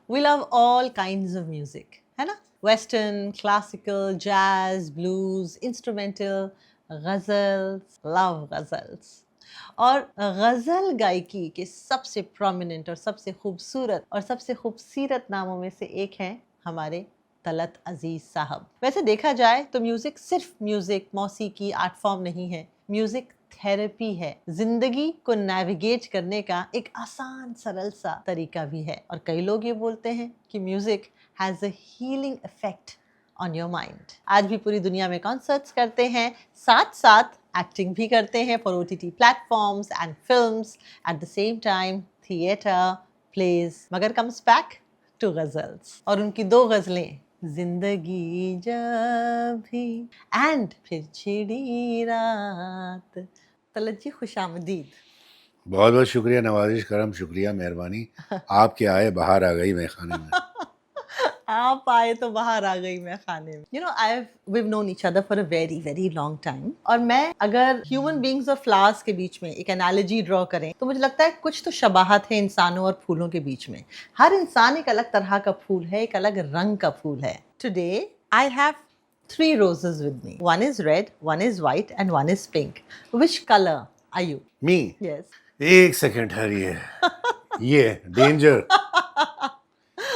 We love all kinds of music, है ना? Western, classical, jazz, blues, instrumental, ghazals, love ghazals. और गज़ल गायकी के सबसे प्रोमिनेंट और सबसे खूबसूरत और सबसे खूबसूरत नामों में से एक हैं हमारे तलत अजीज़ साहब। वैसे देखा जाए तो म्यूज़िक सिर्फ म्यूज़िक, मौसीकी, आर्ट फॉर्म नहीं है। म्यूज़िक थेरेपी है, जिंदगी को नेविगेट करने का एक आसान सरल सा तरीका भी है। और कई लोग ये बोलते हैं कि music has a healing effect on your mind. आज भी पूरी दुनिया में कॉन्सर्ट्स करते हैं, साथ साथ एक्टिंग भी करते हैं for OTT platforms and films. At the same time theatre, plays, मगर कम्स बैक टू गजल्स। और उनकी दो गजलें, जिंदगी जब भी एंड फिर छिड़ी रात। तलत जी खुशामदीद। बहुत बहुत शुक्रिया, नवाजिश करम, शुक्रिया, मेहरबानी। आपके आए बाहर आ गई मैं खाने में। आप आए तो बाहर आ गई मैं खाने में। You know we've known each other for a very very long time। और मैं अगर ह्यूमन बींग्स और फ्लावर्स के बीच में एक एनालॉजी ड्रॉ करें तो मुझे लगता है कुछ तो शबाहत है इंसानों और फूलों के बीच में। हर इंसान एक अलग तरह का फूल है, एक अलग रंग का फूल है। Today I have 3 roses with me. One is red, one is white and one is pink. Which color are you? Me Yes. एक सेकंड ठहरिए। ये danger,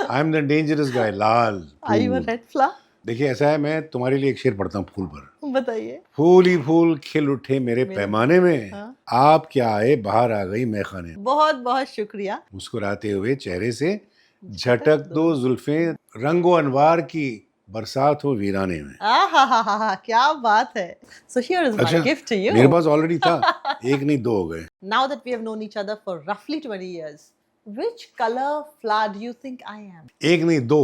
I am the dangerous guy. लाल Are you a फूल। red flower? देखिए ऐसा है, मैं तुम्हारे लिए एक शेर पढ़ता हूँ फूल पर। बताइए। फूल ही फूल खिल उठे मेरे मेरे- पैमाने में, हाँ। आप क्या आए बाहर आ गई मैं खाने में। बहुत बहुत शुक्रिया। मुस्कुराते हुए चेहरे से झटक दो जुल्फें, रंगो अनवार की बरसात हो वीराने में। आहा, क्या बात है। So here is my अच्छा, gift to you. मेरे पास ऑलरेडी था, एक नहीं दो हो गए। Now that we have known each other for roughly 20 years, which color flower do you think I am? एक नहीं दो।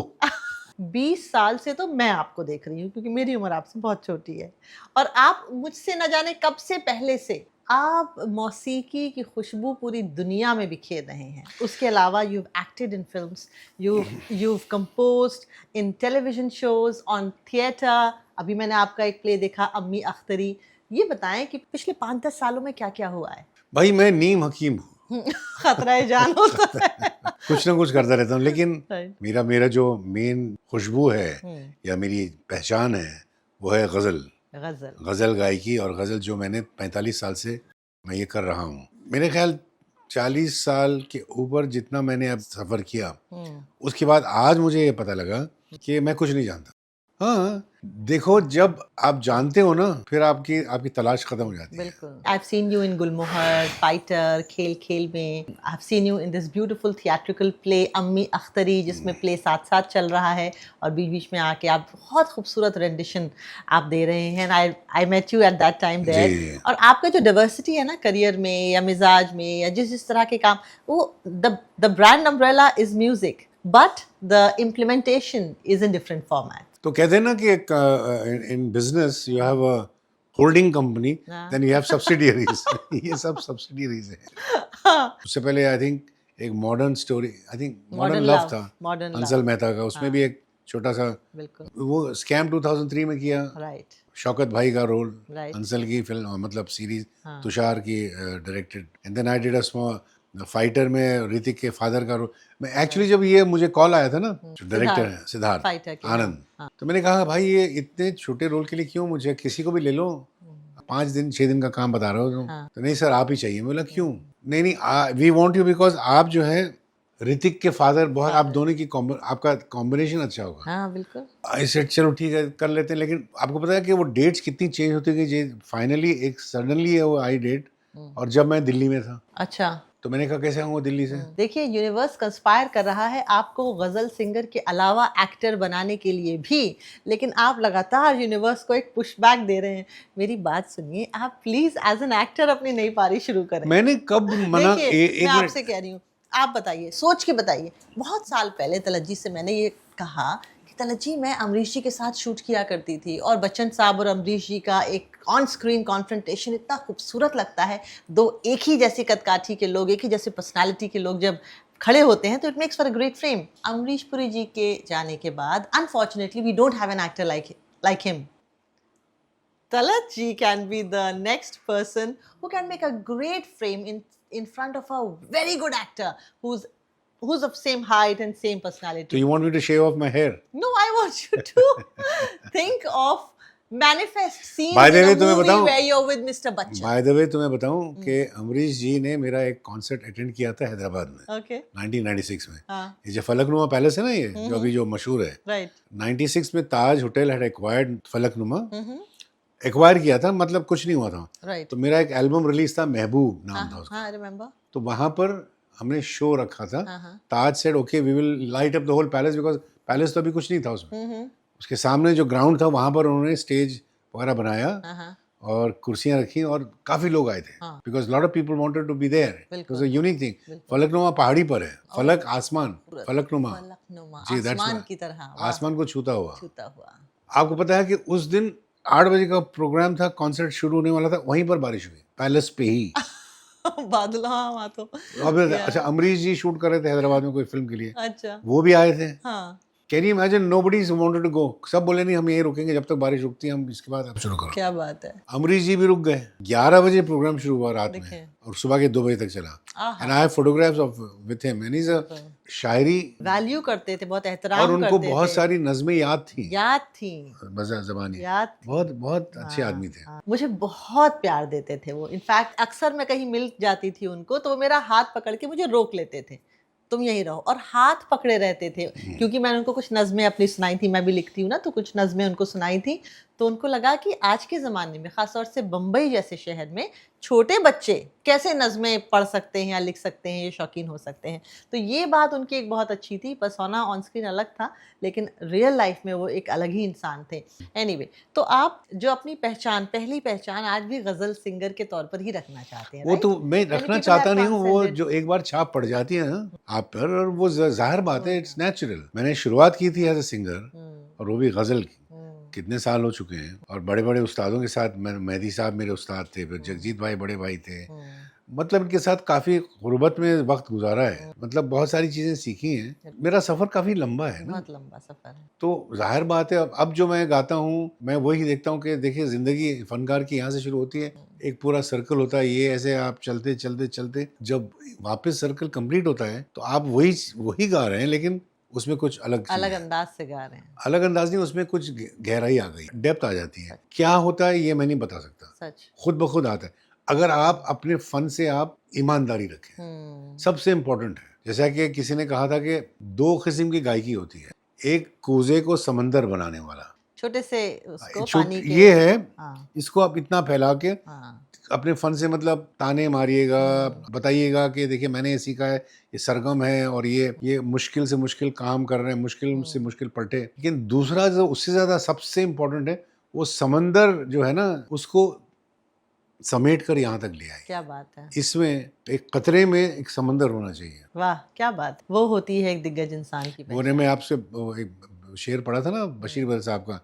20 साल से तो मैं आपको देख रही हूँ क्योंकि मेरी उम्र आपसे बहुत छोटी है और आप मुझसे न जाने कब से पहले से आप मौसीकी की खुशबू पूरी दुनिया में बिखेर रहे हैं। उसके अलावा you acted in films, you composed in television shows, on theatre. अभी मैंने आपका एक प्ले देखा, अम्मी अख्तरी। ये बताएं कि पिछले 5-10 सालों में क्या क्या हुआ है। भाई मैं नीम हकीम हूँ, खतरा जान होता है। कुछ ना कुछ करता रहता हूँ, लेकिन Right. मेरा जो मेन खुशबू है हम्म। या मेरी पहचान है वो है गज़ल। गजल। गज़ल गायकी और गज़ल जो मैंने 45 साल से मैं ये कर रहा हूँ। मेरे ख्याल 40 साल के ऊपर जितना मैंने अब सफ़र किया, उसके बाद आज मुझे ये पता लगा कि मैं कुछ नहीं जानता। हाँ, देखो जब आप जानते हो ना, फिर आपकी आपकी तलाश खत्म हो जाती है। बिल्कुल। I've seen you in Gulmohar, fighter, खेल खेल में। I've seen you in this beautiful theatrical play अम्मी अख्तरी, जिसमें प्ले साथ साथ चल रहा है और बीच बीच में आके आप बहुत खूबसूरत रेंडिशन आप दे रहे हैं। I met you at that time there। जी। और आपका जो डाइवर्सिटी है ना करियर में या मिजाज में या जिस तरह के काम, वो the brand umbrella is music but the implementation is in different format। तो कहते हैं ना कि in business you have a holding company, then you have subsidiaries. ये सब सब्सिडियरीज है। उससे पहले आई थिंक एक modern story, I think modern love था, मॉडर्न अंसल मेहता का, उसमें भी एक छोटा सा बिल्कुल वो स्कैम 2003 में किया। राइट। शौकत भाई का रोल, Right. अंसल की फिल्म, मतलब सीरीज, तुषार की directed. And then I did a small fighter में ऋतिक के फादर का रोल। मैं एक्चुअली जब ये मुझे कॉल आया था ना, जो डायरेक्टर है सिद्धार्थ फाइटर के आनंद, तो मैंने कहा भाई ये इतने छोटे रोल के लिए क्यों, मुझे किसी को भी ले लो, 5 दिन 6 दिन का काम बता रहे हो तुम। तो नहीं सर आप ही चाहिए। मैं बोला क्यों? नहीं वी वांट यू बिकॉज आप जो है ऋतिक के फादर, बहुत आप दोनों की आपका कॉम्बिनेशन अच्छा होगा। हाँ बिल्कुल। आई सेड चलो ठीक है कर लेते हैं। लेकिन आपको पता है कि वो डेट्स कितनी चेंज होती गई। फाइनली एक सडनली वो आई डेट, और जब मैं दिल्ली में था अच्छा। तो मैंने कहा कैसे आऊँगा दिल्ली से। देखिए यूनिवर्स कंस्पायर कर रहा है आपको गजल सिंगर के अलावा एक्टर बनाने के लिए भी, लेकिन आप लगातार यूनिवर्स को एक पुश बैक दे रहे हैं। मेरी बात सुनिए, आप प्लीज एज एन एक्टर अपनी नई पारी शुरू करें। मैंने कब मना? देखिए एक मैं मिनट, आपसे कह रही हूँ, आप बताइए, सोच के बताइए। बहुत साल पहले तलत जी से मैंने ये कहा कि तलत जी मैं अमरीश जी के साथ शूट किया करती थी और बच्चन साहब और अमरीश जी का एक ऑन स्क्रीन कॉन्फ्रंटेशन इतना खूबसूरत लगता है। दो एक ही जैसी कदकाठी के लोग, एक ही जैसे पर्सनालिटी के लोग जब खड़े होते हैं तो it makes for a great frame. Amrish Puri ji के जाने के बाद unfortunately we don't have an actor like him. Talat ji can be the next person who can make a great frame in front of a very good actor who's of same height and same So personality. you want me to shave off my hair? No, I want you to think of manifest scenes By the in way, a तुम्हें movie बताऊं, where you're with Mr. Bachchan. By the way तुम्हें बताऊं कि अमरीश जी ने मेरा एक concert attend किया था हैदराबाद में Okay. 1996 में। हाँ, ये जो फलकनुमा पैलेस है ना, ये जो अभी जो मशहूर है, right. 96 में Taj hotel had acquired Falaknuma, Mm-hmm. Acquire किया था, मतलब कुछ नहीं हुआ था। Right. तो मेरा एक एल्बम रिलीज था, महबूब नाम था उसका। हाँ, I remember. तो वहां पर हमने शो रखा था। हाँ, Taj said okay we will light up the whole palace, because palace तो अभी कुछ नहीं था उसमें। Mm-hmm. उसके सामने जो ग्राउंड था वहां पर उन्होंने स्टेज वगैरह बनाया हाँ, और कुर्सियां रखी और काफी लोग आए थे, हाँ। Because lot of people wanted to be there. It बिल्कुल। Was a unique thing. बिल्कुल। फलकनुमा पहाड़ी पर है, फलक आसमान, फलकनुमा फलकनुमा, जी, that's आसमान why। की तरह, वाह, आसमान को छूता हुआ। छूता हुआ। आपको पता है कि उस दिन 8 बजे का प्रोग्राम था, कॉन्सर्ट शुरू होने वाला था, वहीं पर बारिश हुई पैलेस पे ही। बादल, हाँ, वहाँ तो। अब अच्छा, अमरीश जी शूट कर रहे थे हैदराबाद में कोई फिल्म के लिए, अच्छा, वो भी आए थे। हाँ, can you imagine, nobody wanted to go, सब बोले नहीं हम यहीं रुकेंगे जब तक बारिश रुकती है, हम इसके बाद आप शुरू करो। क्या बात है। अमरीश जी भी रुक गए। 11 बजे प्रोग्राम शुरू हुआ रात देखिए। में और सुबह के 2 बजे तक चला। आहा। And I have photographs of with him, and he is a Shayari, value करते थे, बहुत और एहतराम उनको करते बहुत थे। सारी नज़में याद थी, याद थी, बजा ज़बानी, याद थी। बहुत बहुत अच्छे हाँ, आदमी थे। हाँ। मुझे बहुत प्यार देते थे वो। इनफैक्ट अक्सर मैं कहीं मिल जाती थी उनको तो वो मेरा हाथ पकड़ के मुझे रोक लेते थे, तुम यहीं रहो, और हाथ पकड़े रहते थे, क्योंकि मैंने उनको कुछ नज़में अपनी सुनाई थी, मैं भी लिखती हूँ ना, तो कुछ नज़में उनको सुनाई थी। तो उनको लगा कि आज के ज़माने में, ख़ासतौर से बम्बई जैसे शहर में, छोटे बच्चे कैसे नज़में पढ़ सकते हैं या लिख सकते हैं, ये शौकीन हो सकते हैं। तो ये बात उनकी एक बहुत अच्छी थी। पर्सोना ऑन स्क्रीन अलग था, लेकिन रियल लाइफ में वो एक अलग ही इंसान थे। एनीवे, तो आप जो अपनी पहचान, पहली पहचान आज भी गज़ल सिंगर के तौर पर ही रखना चाहते हैं, वो तो मैं Many रखना people चाहता have नहीं हूँ, वो transcended। जो एक बार छाप पड़ जाती है ना आप पर, और वो जाहिर बात है, इट्स नेचुरल। मैंने शुरुआत की थी एज अ सिंगर, और वो भी गज़ल की। कितने साल हो चुके हैं, और बड़े बड़े उस्तादों के साथ, मैं मेहदी साहब मेरे उस्ताद थे, फिर जगजीत भाई बड़े भाई थे, मतलब इनके साथ काफ़ी गुर्बत में वक्त गुजारा है, मतलब बहुत सारी चीज़ें सीखी हैं। मेरा सफ़र काफ़ी लंबा है ना, बहुत लंबा सफ़र है। तो जाहिर बात है अब जो मैं गाता हूँ, मैं वही देखता हूँ कि देखिए ज़िंदगी फनकार की यहाँ से शुरू होती है, एक पूरा सर्कल होता है, ये ऐसे आप चलते चलते चलते जब वापस सर्कल कंप्लीट होता है तो आप वही गा रहे हैं, लेकिन उसमें कुछ अलग अलग है। अंदाज से गा रहे हैं। अलग अंदाज नहीं, उसमें कुछ गहराई आ गई, डेप्थ आ जाती है। क्या होता है ये मैं नहीं बता सकता, सच। खुद ब खुद आता है, अगर आप अपने फन से आप ईमानदारी रखें, सबसे इम्पोर्टेंट है। जैसा कि किसी ने कहा था कि 2 किस्म की गायकी होती है, एक कूजे को समंदर बनाने वाला, छोटे से उसको छोट पानी के, ये है, हाँ, इसको आप इतना फैला के हाँ, अपने फन से मतलब ताने मारिएगा, बताइएगा कि देखिए मैंने ये सीखा है, ये सरगम है, और ये मुश्किल से मुश्किल काम कर रहे हैं, मुश्किल से मुश्किल पलटे। लेकिन दूसरा जो उससे ज़्यादा सबसे इम्पोर्टेंट है, वो समंदर जो है ना, उसको समेट कर यहाँ तक ले आए। क्या बात है। इसमें एक कतरे में एक समंदर होना चाहिए। वाह, क्या बात। वो होती है एक दिग्गज इंसान की वो ने मैं आपसे एक शेर पढ़ा था ना बशीर बदर साहब का,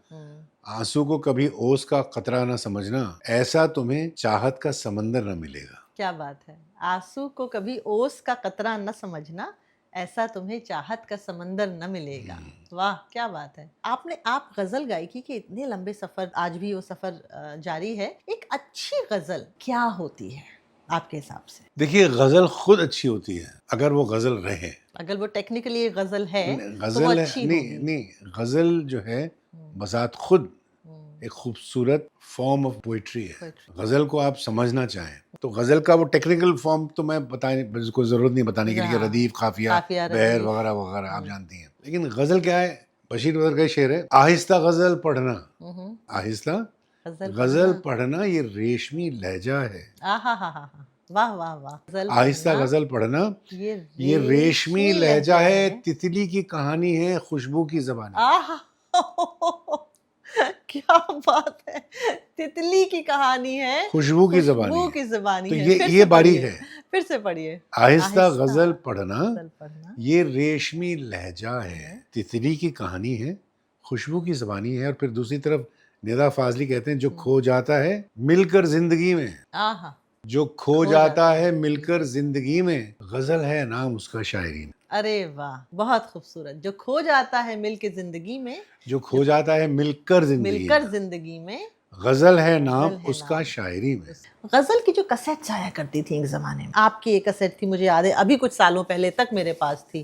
आंसू को कभी ओस का कतरा ना समझना, ऐसा तुम्हें चाहत का समंदर न मिलेगा। क्या बात है। आंसू को कभी ओस का कतरा न समझना, ऐसा तुम्हें चाहत का समंदर न मिलेगा। वाह, क्या बात है। आप गजल गायकी के इतने लंबे सफर, आज भी वो सफर जारी है। एक अच्छी गजल क्या होती है आपके हिसाब से? देखिए, गजल खुद अच्छी होती है अगर वो गजल रहे, अगर वो टेक्निकली गजल है गजल तो वो है, अच्छी नहीं होगी। नहीं, गजल जो है बजात खुद एक खूबसूरत फॉर्म ऑफ पोइट्री है। गजल को आप समझना चाहें तो गजल का वो टेक्निकल फॉर्म तो मैं बताने कोई जरूरत नहीं बताने के लिए, रदीफ, काफिया, बहर वगैरह वगैरह आप जानती हैं। लेकिन गजल क्या है, बशीर बदर का शेर है, आहिस्ता गजल पढ़ना, आहिस्ता गजल पढ़ना ये रेशमी लहजा है। वाह वाह वाह। आहिस्ता गजल पढ़ना ये रेशमी लहजा है, तितली की कहानी है, खुशबू की ज़बानी। क्या बात है। तितली की कहानी है, खुशबू की ज़बानी। तो ये बारीक है। फिर से पढ़िए। आहिस्ता गजल पढ़ना ये रेशमी लहजा है, तितली की कहानी है, खुशबू की ज़बानी है। और फिर दूसरी तरफ निदा फाजली कहते हैं, जो खो जाता है मिलकर जिंदगी में, जो खो जाता है मिलकर जिंदगी में, गजल है नाम उसका शायरी में। अरे वाह, बहुत खूबसूरत। जो खो जाता है मिलकर जिंदगी में, जो खो जाता है मिलकर जिंदगी में, गजल है गजल नाम है उसका नाम। शायरी में। गजल की जो कैसेट्स आया करती थी एक जमाने में, आपकी एक कैसेट थी मुझे याद है, अभी कुछ सालों पहले तक मेरे पास थी,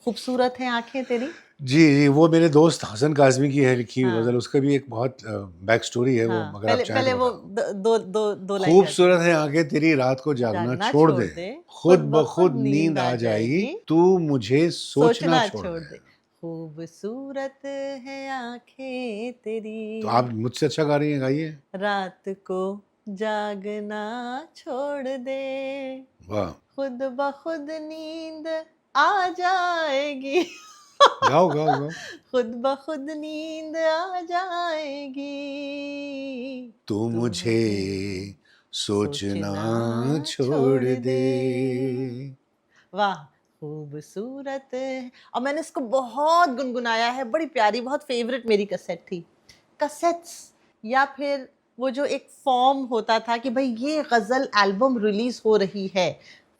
खूबसूरत है आंखें तेरी। जी जी, वो मेरे दोस्त हसन काज़मी की है लिखी हुई हाँ गजल। उसका भी एक बहुत बैक स्टोरी है, वो हाँ, मगर आप पहले चाहें पहले तो वो बताऊं। दो लाइन गाती खूबसूरत है। है आंखें तेरी, रात को जागना जागना छोड़ छोड़ दे, दे, खुद खुद ब ब खुद खुद नींद नींद आ आ जाएगी, जाएगी, तू मुझे सोचना सोचना छोड़ छोड़ दे। दे, खूबसूरत है आंखें तो तेरी, आप मुझसे अच्छा गा रही हैं, गाइए। रात को जागना छोड़ दे, वाह, खुद ब खुद नींद आ जाएगी। गाओ गाओ गाओ। खुद ब खुद नींद आ जाएगी, तू तू मुझे मुझे सोचना सोचना छोड़ छोड़ दे। दे। वाह, खूबसूरत है। और मैंने इसको बहुत गुनगुनाया है, बड़ी प्यारी, बहुत फेवरेट मेरी कैसेट थी। कैसेट्स या फिर वो जो एक फॉर्म होता था कि भाई ये गज़ल एल्बम रिलीज हो रही है,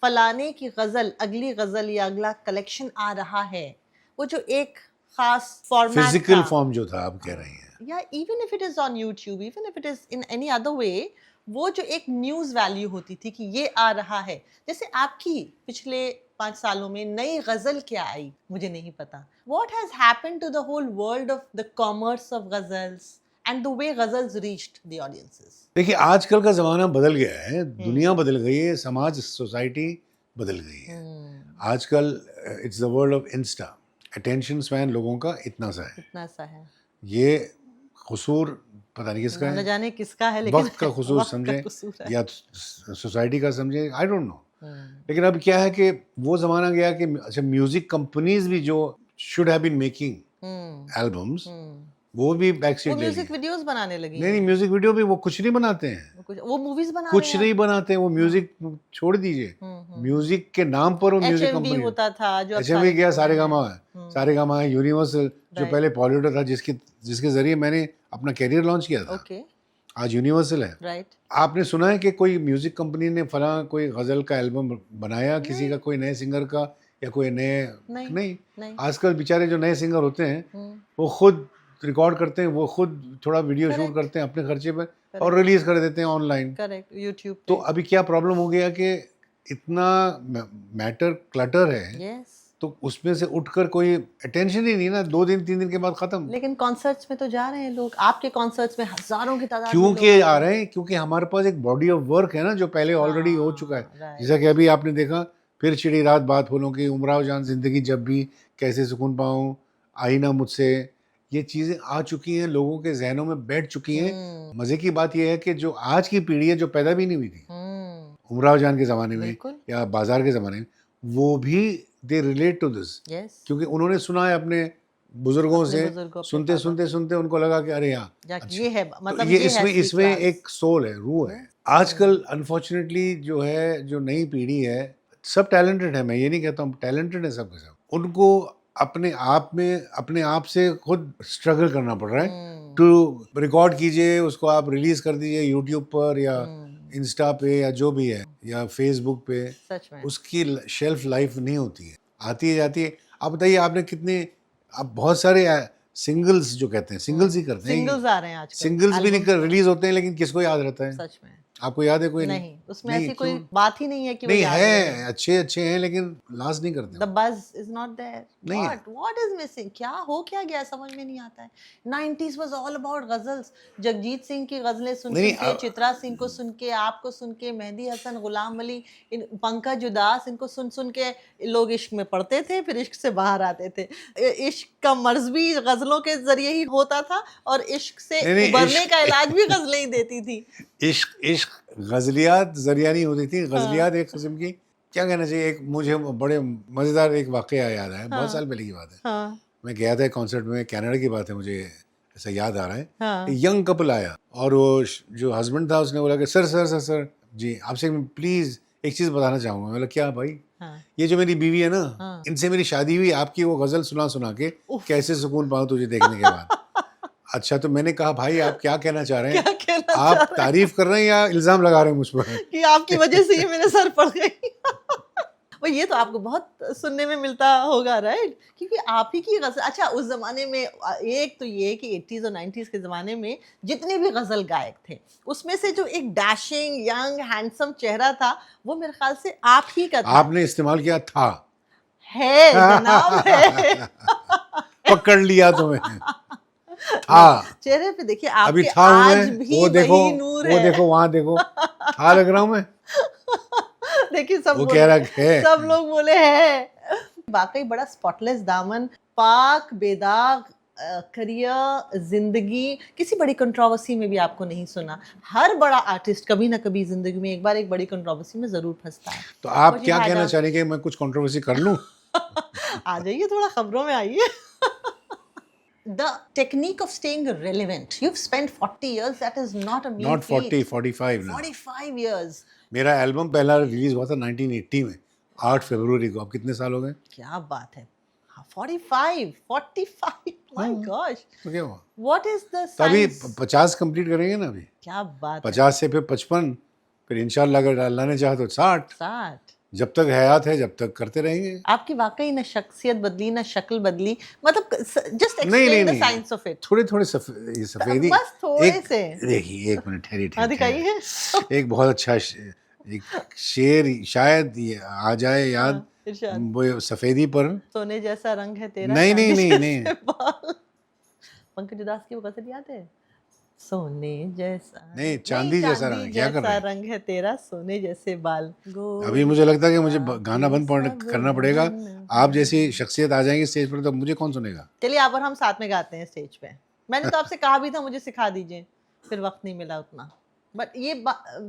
फलाने की गज़ल, अगली गज़ल या अगला कलेक्शन आ रहा है, वो जो एक खास फॉर्मेट फिजिकल था, फॉर्म जो था, आप कह रही हैं। या even if it is on YouTube, even if it is in any other way, वो जो एक न्यूज वैल्यू होती थी कि ये आ रहा है। जैसे आपकी पिछले 5 सालों में नई गजल क्या आई मुझे नहीं पता। What has happened to the whole world of the commerce of ghazals and the way ghazals reached the audiences. देखिए, आजकल का ज़माना बदल गया है, दुनिया बदल गई है, समाज सोसाइटी बदल गई है। आजकल it's the world of Insta. Attention span लोगों का इतना सा है। इतना सा है, ये कसूर पता नहीं किसका न है, जाने किसका है, लेकिन वक्त का कसूर वक्त का समझे कसूर है। या सोसाइटी का समझे, आई डोंट नो। लेकिन अब क्या है कि वो ज़माना गया कि अच्छा, म्यूज़िक कंपनीज भी जो should have been making albums, वो भी बैक वो सीट ले लिए। म्यूजिक वीडियोस बनाने लगी नहीं नहीं, हैं, म्यूजिक वीडियो भी वो कुछ नहीं बनाते हैं, वो मूवीज बना रहे कुछ हैं। नहीं बनाते हैं। वो म्यूजिक छोड़ दीजिए, म्यूजिक के नाम पर वो म्यूजिक HMV कंपनी। होता था जो अब अच्छा, भी क्या सारे सारेगामा है, सारेगामा है, यूनिवर्सल जो Right. पहले पॉलिडो था, जिसके जिसके जरिए मैंने अपना कैरियर लॉन्च किया था, ओके, आज यूनिवर्सल है। राइट। आपने सुना है कि कोई म्यूजिक कंपनी ने फला कोई गजल का एल्बम बनाया, किसी का, कोई नए सिंगर का, या कोई नए? नहीं नहीं। नहीं। आजकल बेचारे जो नए सिंगर होते हैं, हम्म, वो खुद रिकॉर्ड करते हैं, वो खुद थोड़ा वीडियो शूट Correct. करते हैं अपने खर्चे पर और रिलीज कर देते हैं ऑनलाइन। करेक्ट, यूट्यूब तो पे। अभी क्या प्रॉब्लम हो गया कि इतना मैटर क्लटर है, यस, तो उसमें से उठकर कोई अटेंशन ही नहीं ना, 2 दिन 3 दिन के बाद खत्म। लेकिन कॉन्सर्ट्स में तो जा रहे हैं लोग, आपके कॉन्सर्ट्स में हजारों की तादाद में क्योंकि लोग आ आते रहे हैं, क्योंकि हमारे पास एक बॉडी ऑफ वर्क है ना, जो पहले ऑलरेडी हो चुका है। right. जैसा कि अभी आपने देखा, फिर चिड़ी रात बात फूलों की, उमराव जान जिंदगी जब भी, कैसे सुकून पाऊं, आई ना मुझसे, ये चीज़ें आ चुकी हैं, लोगों के जहनों में बैठ चुकी हैं। मज़े की बात यह है कि जो आज की पीढ़ी है, जो पैदा भी नहीं हुई थी उमराव जान के ज़माने में बिल्कुल। या बाजार के ज़माने में, वो भी they relate to this, yes, क्योंकि उन्होंने सुना है अपने बुजुर्गों अपने से, बुजुर्गों, अपने सुनते बाबा सुनते सुनते उनको लगा कि अरे यार, ये है, मतलब तो ये है इसमें असली इसमें क्लास। एक सोल है, रूह है। आजकल अनफॉर्चुनेटली जो है, जो नई पीढ़ी है, सब टैलेंटेड है, मैं ये नहीं कहता हूँ, टैलेंटेड है सब के सब, उनको अपने आप में, अपने आप से खुद स्ट्रगल करना पड़ रहा है। टू रिकॉर्ड कीजिए, उसको आप रिलीज कर दीजिए यूट्यूब पर या इंस्टा पे या जो भी है, या फेसबुक पे, सच में उसकी शेल्फ लाइफ नहीं होती है, आती है जाती है। आप बताइए, आपने कितने, आप बहुत सारे सिंगल्स जो कहते हैं, सिंगल्स ही करते हैं, सिंगल्स आ रहे हैं आजकल, सिंगल्स भी नहीं रिलीज होते हैं, लेकिन किसको याद रहता है? सच में आपको याद है कोई? नहीं, उसमें नहीं, ऐसी कोई क्यों? बात ही नहीं है कि वो नहीं याद रहे। है, अच्छे अच्छे हैं, लेकिन लास्ट नहीं करते The buzz is not there. नहीं है। What is missing? क्या हो क्या गया, समझ में नहीं आता है। 90s was all about ghazals. Jagjit Singh की गजलें सुन नहीं, के, चित्रा सिंह को सुन के, आपको सुन के, मेहंदी हसन, गुलाम अली, पंकज उदास, इनको सुन सुन के लोग इश्क में पड़ते थे, फिर इश्क से बाहर आते थे। इश्क का मर्ज भी गजलों के जरिए ही होता था, और इश्क से नहीं, उबरने का इलाज भी गजलें ही देती थी। इश्क गजलियात जरिया नहीं होती थी, गजलियात एक किस्म की, क्या कहना चाहिए, एक मुझे बड़े मज़ेदार एक वाकया याद आया, बहुत साल पहले की बात है। हाँ मैं गया था कॉन्सर्ट में, कनाडा की बात है, मुझे ऐसा याद आ रहा है। हाँ यंग कपल आया, और वो जो हस्बैंड था, उसने बोला कि सर सर सर सर जी, आपसे प्लीज़ एक चीज़ बताना चाहूँगा। मैं बोला, क्या भाई? हाँ ये जो मेरी बीवी है ना, हाँ। इनसे मेरी शादी हुई आपकी वो गज़ल सुना सुना के, कैसे सुकून पाऊँ तुझे देखने के बाद। अच्छा, तो मैंने कहा, भाई आप क्या कहना चाह रहे हैं? क्या कहना आप चाह रहे तारीफ कर रहे हैं या इल्ज़ाम लगा रहे हैं मुझ पर? हैं कि आपकी वजह से ये मेरे सर पड़ गई? वो ये तो आपको बहुत सुनने में मिलता होगा, राइट? क्योंकि आप ही की गज़ल, अच्छा उस ज़माने में एक तो ये कि 80s और 90s के ज़माने में जितने भी गज़ल गायक थे, उसमें से जो एक डैशिंग, यंग, हैंडसम चेहरा था, वो मेरे ख़्याल से आप ही का था। आपने इस्तेमाल किया था। है, जनाब है। पकड़ लिया तुम्हें। नहीं, था। चेहरे पे देखिए अभी आपके था हूँ आज मैं, भी वो देखो, वही नूर वो है। देखो, वहां देखो, था लग रहा हूँ मैं। देखिए सब वो बोले, कह रहा है। सब लोग बोले है। वाकई बड़ा स्पॉटलेस दामन, पाक बेदाग करियर, जिंदगी, किसी बड़ी कंट्रोवर्सी में भी आपको नहीं सुना। हर बड़ा आर्टिस्ट कभी ना कभी जिंदगी में एक बार एक बड़ी कंट्रोवर्सी में जरूर फंसता है। तो आप But you क्या had कहना a- चाह रहे हैं कि मैं कुछ कंट्रोवर्सी कर लूं? आ जाइए, थोड़ा खबरों में आइए। The technique of staying relevant. You've spent 40 years. That is not a mean not 40, feat. 45 ना। 45 years. मेरा एल्बम पहला रिलीज हुआ था 1980 में, 8 फरवरी को। अब कितने साल हो गए? क्या बात है। हाँ, 45, 45. My हाँ। gosh. तो क्या हुआ? What is the तो अभी science? 50 कंप्लीट करेंगे ना अभी। क्या बात है। 50 से फिर 55, फिर इंशाल्लाह अगर अल्लाह ने चाहा तो 60। 60. जब तक हयात है, जब तक करते रहेंगे। आपकी वाकई ना शख्सियत बदली ना शक्ल बदली, मतलब जस्ट नहीं एक्सप्लेन द नहीं, साइंस ऑफ इट। थोड़े थोड़े ये सफेदी। बस थोड़े एक से। देखिए, एक मिनट, ठहरिए हाँ, ठहरिए। दिखाइए। एक बहुत अच्छा एक शेर शायद ये आ जाए याद। हाँ, इरशाद। वो सफेदी पर। सोने जैसा रंग है तेरा, नहीं नहीं चांदी नहीं जैसे नहीं बाल। पंकज उदास की वो गजल याद है? सोने जैसा नहीं, चांदी जैसा रंग है। क्या कर रहे हैं? रंग है तेरा, सोने जैसे बाल। अभी मुझे लगता है कि मुझे गोरा गाना बंद सब करना पड़ेगा। बदन आप जैसी शख्सियत आ जाएंगी स्टेज पर तो मुझे कौन सुनेगा? चलिए आप और हम साथ में गाते हैं स्टेज पे। मैंने तो आपसे कहा भी था मुझे सिखा दीजिए, फिर वक्त नहीं मिला उतना। बट ये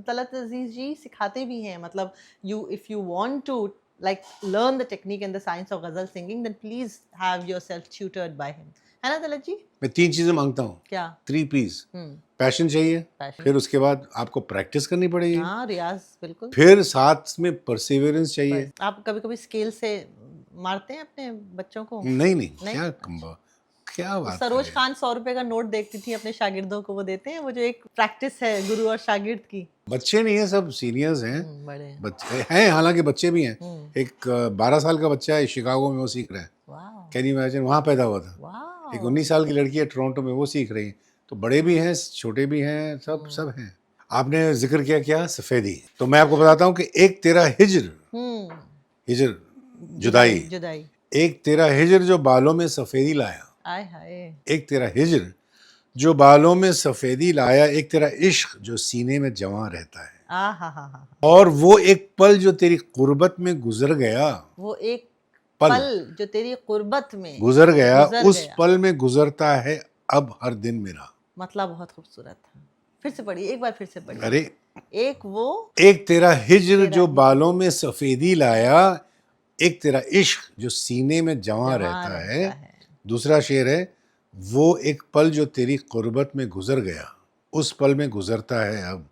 तलत अजीज जी सिखाते भी हैं, मतलब you if you want to like learn the technique and the science of ghazal singing, then please have yourself tutored by him. है ना तलत जी? मैं 3 चीजें मांगता हूँ। क्या? 3 पीस। हम्म, पैशन चाहिए, passion. फिर उसके बाद आपको प्रैक्टिस करनी पड़ेगी, हाँ, रियाज बिल्कुल। फिर साथ में परसिवियरेंस चाहिए। बस, आप कभी कभी स्केल से मारते हैं अपने बच्चों को? नहीं नहीं, नहीं? क्या बात कर सरोज रहे हैं? खान 100 रुपए का नोट देखती थी अपने शागिर्दों को, वो देते हैं, वो जो एक प्रैक्टिस है गुरु और शागिर्द की। बच्चे नहीं है, सब सीनियर्स हैं। बड़े हैं। बच्चे हैं, हालांकि बच्चे भी हैं। हम्म, एक 12 साल का बच्चा है शिकागो में, वो सीख रहा है। वाह कैन यू इमेजिन, वहाँ पैदा हुआ था। वाह। एक 19 साल की लड़की है टोरंटो में, वो सीख रही है। तो बड़े भी हैं, छोटे भी हैं, सब हैं। आपने जिक्र किया क्या? सफेदी। तो मैं आपको बताता हूँ कि एक तेरा हिजर, हिजर जुदाई, जुदाई। एक तेरा हिजर जो बालों में सफेदी लाया, आय हाय। एक तेरा हिजर जो बालों में सफेदी लाया, एक तेरा इश्क जो सीने में जवां रहता है, आ हा हा हा। और वो एक पल जो तेरी कुर्बत में गुजर गया, वो एक पल पल जो तेरी कुर्बत में गुजर गया, गुजर उस गया। पल में गुजरता है अब हर दिन मेरा। मतलब बहुत खूबसूरत था। फिर से पढ़िए, एक बार फिर से पढ़िए। अरे, एक वो एक तेरा हिजर तेरा जो हिजर। बालों में सफेदी लाया, एक तेरा इश्क जो सीने में जवां जवां रहता है। है। दूसरा शेर है, वो एक पल जो तेरी कुर्बत में गुजर गया, उस पल में गुजरता है अब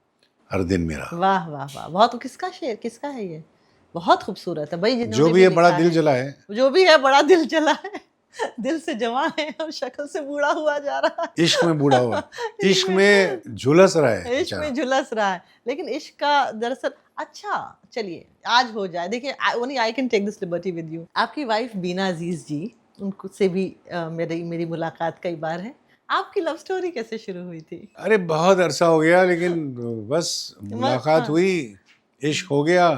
हर दिन मेरा। वाह वाह वाह, बहुत। किसका शेर, किसका है ये? बहुत खूबसूरत है भाई, जो जिन्होंने भी है बड़ा लिखा दिल है। जला है। जो भी है बड़ा दिल जला है। दिल से जवां है और शक्ल से बूढ़ा हुआ जा रहा है। इश्क में बूढ़ा हुआ, इश्क में झुलस रहा है इश्क बेचारा। में झुलस रहा है, लेकिन इश्क का दरअसल, अच्छा चलिए आज हो जाए। देखिए only I can take this liberty with you. आपकी वाइफ बीना अजीज जी, उनको से भी मेरी मुलाकात कई बार है। आपकी लव स्टोरी कैसे शुरू हुई थी? अरे बहुत अरसा हो गया, लेकिन बस मुलाकात हुई, इश्क हो गया,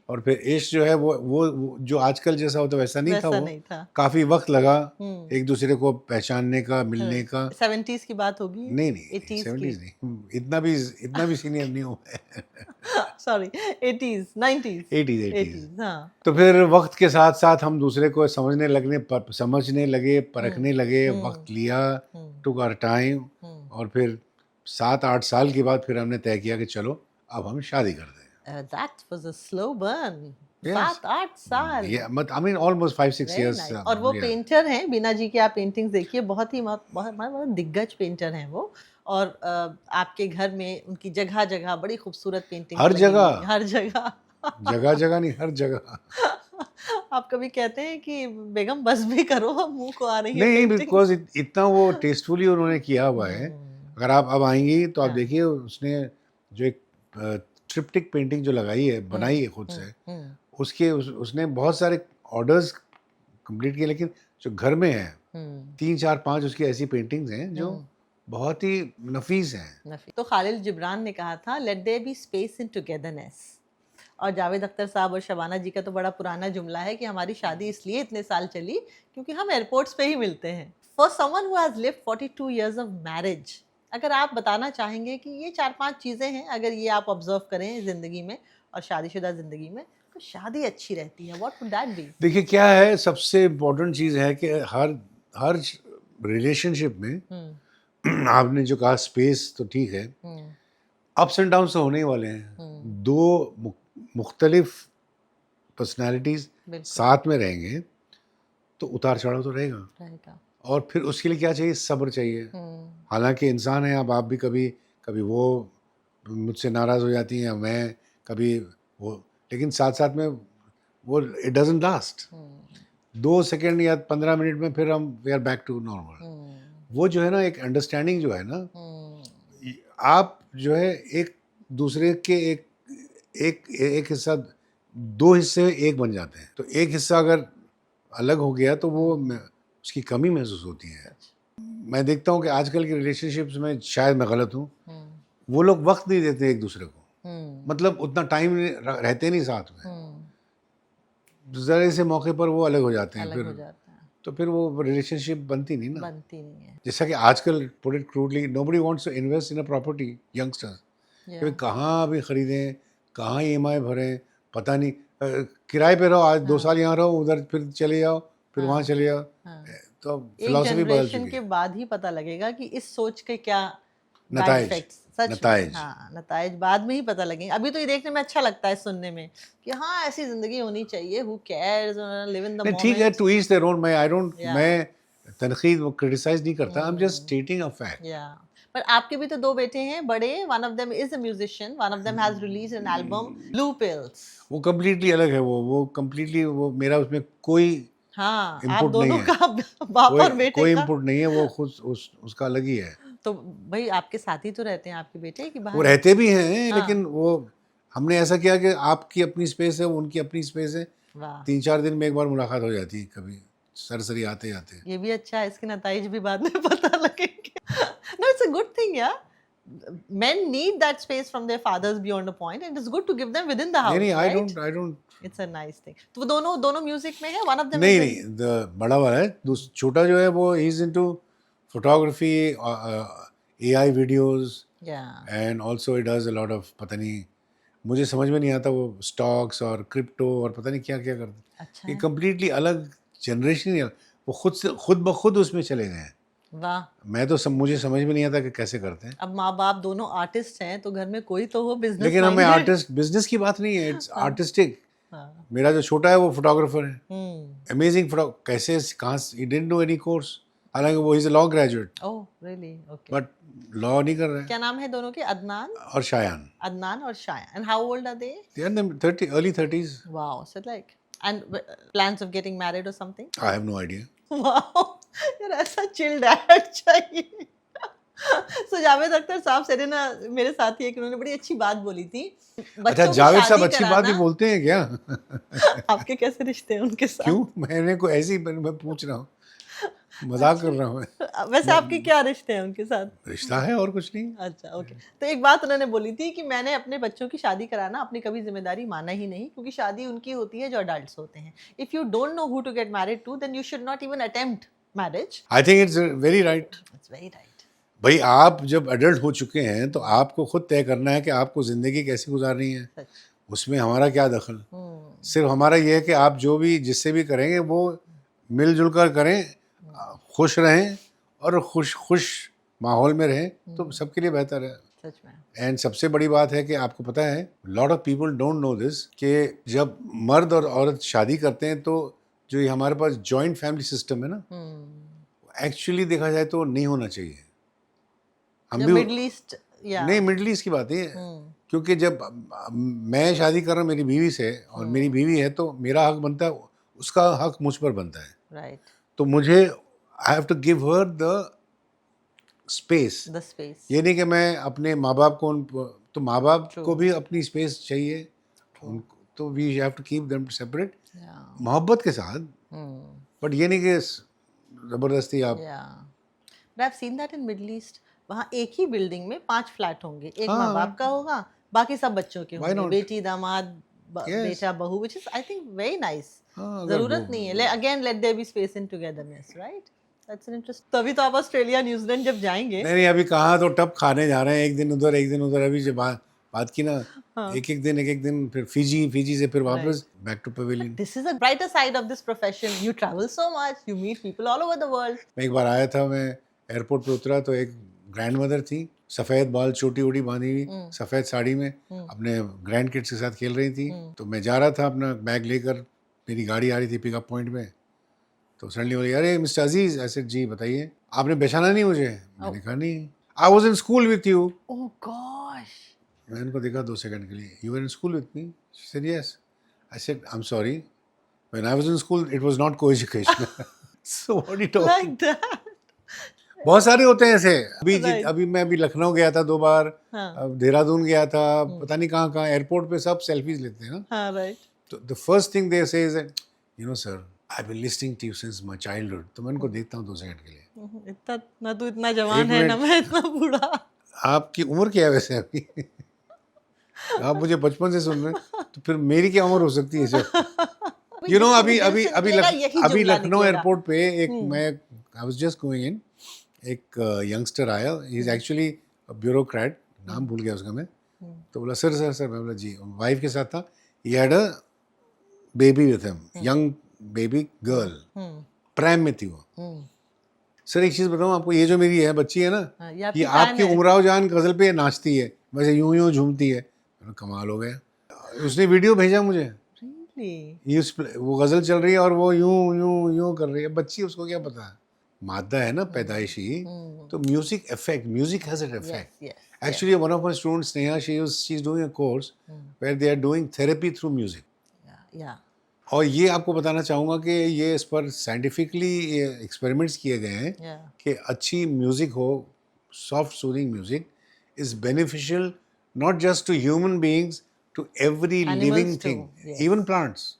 और फिर इश्क जो है वो जो आजकल जैसा होता वैसा नहीं था। वैसा वो नहीं था। काफी वक्त लगा एक दूसरे को पहचानने का, मिलने का। 70s की बात होगी? नहीं नहीं, 80s 70s की? नहीं, इतना भी सीनियर नहीं हूँ मैं। Sorry, 80s 90s 80s। हाँ। तो फिर वक्त के साथ साथ हम दूसरे को समझने लगे, परखने लगे, वक्त लिया, टुक आवर टाइम, और फिर 7-8 साल के बाद फिर हमने तय किया कि चलो अब हम शादी कर दें। That was a slow burn. Yes. 7-8 साल। Yeah, but I mean almost 5-6 Very years. nice. और वो yeah. पेंटर हैं बीना जी के, आप पेंटिंग्स देखिए, बहुत बहुत दिग्गज पेंटर हैं वो। और आपके घर में उनकी जगह जगह बड़ी खूबसूरत पेंटिंग हर जगह, हर जगह। जगह नहीं, हर जगह। आप कभी कहते हैं कि बेगम बस भी करो, अब मुंह को आ रही है नहीं, पेंटिंग। बिकॉज इतना वो टेस्टफुली उन्होंने किया हुआ है। अगर आप अब आएंगी तो आप हाँ। देखिए, उसने जो एक ट्रिप्टिक पेंटिंग जो लगाई है, बनाई है खुद से, उसने बहुत सारे ऑर्डर्स कंप्लीट किए, लेकिन जो घर में है 3 4 5 उसकी ऐसी पेंटिंग्स हैं जो बहुत ही नफीस हैं। तो खालिल जिब्रान ने कहा था, let there be space in togetherness. और जावेद अख्तर साहब और शबाना जी का तो बड़ा पुराना जुमला है कि हमारी शादी इसलिए इतने साल चली क्योंकि हम एयरपोर्ट्स पे ही मिलते हैं। For someone who has lived 42 years of marriage, अगर आप बताना चाहेंगे कि ये 4-5 चीज़ें हैं, अगर ये आप ऑब्जर्व करें ज़िंदगी में और शादीशुदा ज़िंदगी में, तो शादी अच्छी रहती है, व्हाट वुड दैट बी? देखिए क्या है, सबसे इम्पोर्टेंट चीज़ है कि हर रिलेशनशिप में आपने जो कहा स्पेस तो ठीक है, अप्स एंड डाउन्स तो होने ही वाले हैं। दो मुख्तलिफ पर्सनालिटीज साथ में रहेंगे तो उतार चढ़ाव तो रहेगा। और फिर उसके लिए क्या चाहिए? सब्र चाहिए। हालांकि इंसान है, अब आप भी कभी कभी वो मुझसे नाराज़ हो जाती हैं या मैं कभी वो, लेकिन साथ साथ में वो इट डजंट लास्ट। 2 सेकंड या 15 मिनट में फिर हम we are back to normal. वो जो है ना, एक अंडरस्टैंडिंग जो है ना, आप जो है एक दूसरे के एक हिस्सा, 2 हिस्से एक बन जाते हैं। तो एक हिस्सा अगर अलग हो गया तो वो उसकी कमी महसूस होती है। मैं देखता हूँ कि आजकल के रिलेशनशिप्स में, शायद मैं गलत हूँ, वो लोग वक्त नहीं देते एक दूसरे को, मतलब उतना टाइम रहते नहीं साथ में, जरा से मौके पर वो अलग हो जाते हैं, फिर तो फिर वो रिलेशनशिप बनती नहीं है। जैसा कि आजकल, put it crudely, nobody wants to invest in a property, youngsters कि कहाँ अभी खरीदें, कहाँ EMI भरें, पता नहीं, किराए पे रहो, आज 2 साल यहाँ रहो, उधर फिर चले जाओ, फिर वहाँ चले जाओ। तो फिलॉसफी बदल चुकी है। के बाद ही पता लगेगा कि इस सोच के क्या नताइज। हाँ, नताइज बाद में ही पता लगेंगे। अभी तो ये देखने में अच्छा लगता है, सुनने में कि हाँ ऐसी जिंदगी होनी चाहिए, who cares, live in the moment. ठीक है, टू ईच देयर ओन। मैं तनकीद वो क्रिटिसाइज नहीं करता, I am just stating a fact. पर आपके भी तो 2 बेटे हैं बड़े, one of them is a musician, one of them has released an album blue pills. वो कम्प्लीटली अलग है, वो कम्प्लीटली, वो मेरा उसमें कोई आप दोनों का बाप और बेटे कोई का इनपुट नहीं है, वो खुद उसका अलग ही है। तो भाई आपके साथ ही तो रहते हैं आपके बेटे कि बाहर? वो रहते भी हैं, लेकिन वो हमने ऐसा किया कि आपकी अपनी स्पेस है, उनकी अपनी स्पेस है, 3 4 दिन में एक बार मुलाकात हो जाती है, कभी सरसरी आते आते। ये भी अच्छा है, इसके नताइज भी बाद में पता लगेंगे। No, it's a good thing, yeah. Men need that space from their fathers beyond a point, and it's good to give them within the house. नहीं, right? I don't. It's a nice thing. तो वो दोनों music में है, one of them नहीं, बड़ा वाला है, छोटा जो है वो he is into photography, AI videos, and also he does a lot of, पता नहीं, मुझे समझ में नहीं आता, वो स्टॉक्स और क्रिप्टो और पता नहीं क्या क्या करते। अच्छा, ये कम्प्लीटली अलग जनरेशन है, वो खुद ब खुद उसमें चले गए हैं। वाह। मैं तो मुझे समझ में नहीं आता कि कैसे करते हैं। अब माँ बाप दोनों आर्टिस्ट हैं तो घर में कोई तो हो बिजनेस, लेकिन हमें आर्टिस्ट, बिजनेस की बात नहीं है, इट्स आर्टिस्टिक। मेरा जो छोटा है वो फोटोग्राफर है, अमेजिंग फोटो, कैसे कहाँ, he didn't do any course, हालांकि वो is a law graduate. Oh really? Okay. But law नहीं कर रहे हैं। क्या नाम है दोनों के? अदनान और शायान। अदनान और Shayan. And how old are they? They are in the 30, early 30s. Wow, so like, and plans of getting married or something? I have no idea. Wow, यार ऐसा चिल डैड चाहिए। सो जावेद अख्तर साहब से ना, मेरे साथी एक, उन्होंने बड़ी अच्छी बात बोली थी। अच्छा, जावेद साहब अच्छी बात भी बोलते हैं क्या? आपके कैसे रिश्ते हैं उनके साथ? क्यों? मैंने को ऐसे ही मैं पूछ रहा हूँ, मजाक कर रहा हूँ। वैसे आपके क्या रिश्ते हैं उनके साथ? रिश्ता है और कुछ नहीं। अच्छा, ओके। तो एक बात उन्होंने बोली थी कि मैंने अपने बच्चों की शादी कराना अपनी कभी जिम्मेदारी माना ही नहीं, क्योंकि शादी उनकी होती है जो अडल्ट्स होते हैं। If you don't know who to get married to, then you should not even attempt marriage. I think it's very right. It's very right. भाई, आप जब अडल्ट हो चुके हैं तो आपको खुद तय करना है कि आपको ज़िंदगी कैसी गुजारनी है। उसमें हमारा क्या दखल? सिर्फ हमारा ये है कि आप जो भी जिससे भी करेंगे वो मिलजुल कर करें, खुश रहें और खुश माहौल में रहें, तो सबके लिए बेहतर है। सच में। एंड सबसे बड़ी बात है कि आपको पता है, lot of people don't know this, कि जब मर्द और औरत शादी करते हैं तो जो ये हमारे पास जॉइंट फैमिली सिस्टम है ना, एक्चुअली देखा जाए तो नहीं होना चाहिए। हम भी मिडिल ईस्ट, नहीं, मिडिल ईस्ट की बात है, क्योंकि जब मैं शादी कर रहा हूँ मेरी बीवी से, और मेरी बीवी है, तो मेरा हक बनता है, उसका हक मुझ पर बनता है। राइट। तो मुझे I have to give her the space. ये नहीं कि मैं अपने माँ बाप को, तो माँ बाप को भी अपनी स्पेस चाहिए, तो we have to keep them separate, Yeah. मोहब्बत के साथ, बट ये नहीं कि जबरदस्ती आप But I've seen that in Middle East. वहाँ एक ही बिल्डिंग में 5 फ्लैट होंगे, एक हाँ। माँ बाप का होगा, बाकी सब बच्चों के Why होंगे, not? बेटी दामाद Yes. बेटा बहू, which is I think very nice. हाँ, अगर जरूरत वो- नहीं है, again let there be space in togetherness, right? That's an interest. तभी तो आप ऑस्ट्रेलिया न्यूजीलैंड जब जाएंगे, नहीं अभी कहाँ, तो टप खाने जा रहे हैं, एक दिन उधर एक दिन उधर, अभी जो बात की ना, हाँ। एक एक दिन फिर फिजी से फिर वापस back to pavilion. this is a brighter side of this profession. You travel so much, you meet people all over the world. मैं एक बार आया था, मैं एयरपोर्ट पे उतरा तो एक ग्रैंड मदर थी, सफ़ेद बाल छोटी उड़ी बांधी हुई, सफ़ेद साड़ी में अपने ग्रैंड किड्स के साथ खेल रही थी। तो मैं जा रहा था अपना बैग लेकर, मेरी गाड़ी आ रही थी पिकअप पॉइंट में, तो सडनली बोली, अरे मिस्टर अजीज, ऐसे जी बताइए, आपने पहचाना नहीं मुझे? मैंने कहा नहीं, I was in school with you. Oh gosh. मैंने उनको देखा 2 सेकंड के लिए, you were in school with me? She said yes. I said I am sorry, when I was in school it was not co-educational. So what you talking? Like that. बहुत सारे होते हैं ऐसे। Right. अभी मैं लखनऊ गया था 2 बार, हाँ। अब देहरादून गया था, पता नहीं कहाँ कहाँ, एयरपोर्ट पे सब सेल्फीज लेते हैं ना। हाँ, right. तो the first thing they say is, you know sir, I have been listening to you since my childhood. तो मैं उनको देखता हूँ 2 सेकंड के लिए। इतना ना तू इतना जवान एक है ना मिनट। मैं इतना बूढ़ा। आपकी उम्र क्या है वैसे अभी? आप मुझे बचपन से सुन रहे हैं, तो फिर मेरी क्या उम्र हो सकती है सर? यू नो अभी लखनऊ एयरपोर्ट पे एक मैं I was just going in, एक यंगस्टर आया, ही इज एक्चुअली ब्यूरोक्रेट, नाम भूल गया उसका मैं। तो बोला सर, मैं बोला जी, वाइफ के साथ था, he had a baby with him, young baby girl, prime में थी वो। सर एक चीज़ बताऊँ आपको, ये जो मेरी है बच्ची है ना, हाँ, ये आपकी उमराव जान गज़ल पे नाचती है, वैसे यूं झूमती है। कमाल हो गया। उसने वीडियो भेजा मुझे, वो गज़ल चल रही है और वो यूं कर रही है, बच्ची, उसको क्या पता है, मादा है ना पैदाइशी। तो music has an effect. Actually, one of my students, Sneha, she's doing a course where they are doing therapy through music. Yeah. और ये आपको बताना चाहूँगा कि ये इस पर साइंटिफिकली एक्सपेरिमेंट्स किए गए हैं कि अच्छी म्यूज़िक हो, soft soothing music is beneficial not just to human beings, to every living thing, even plants.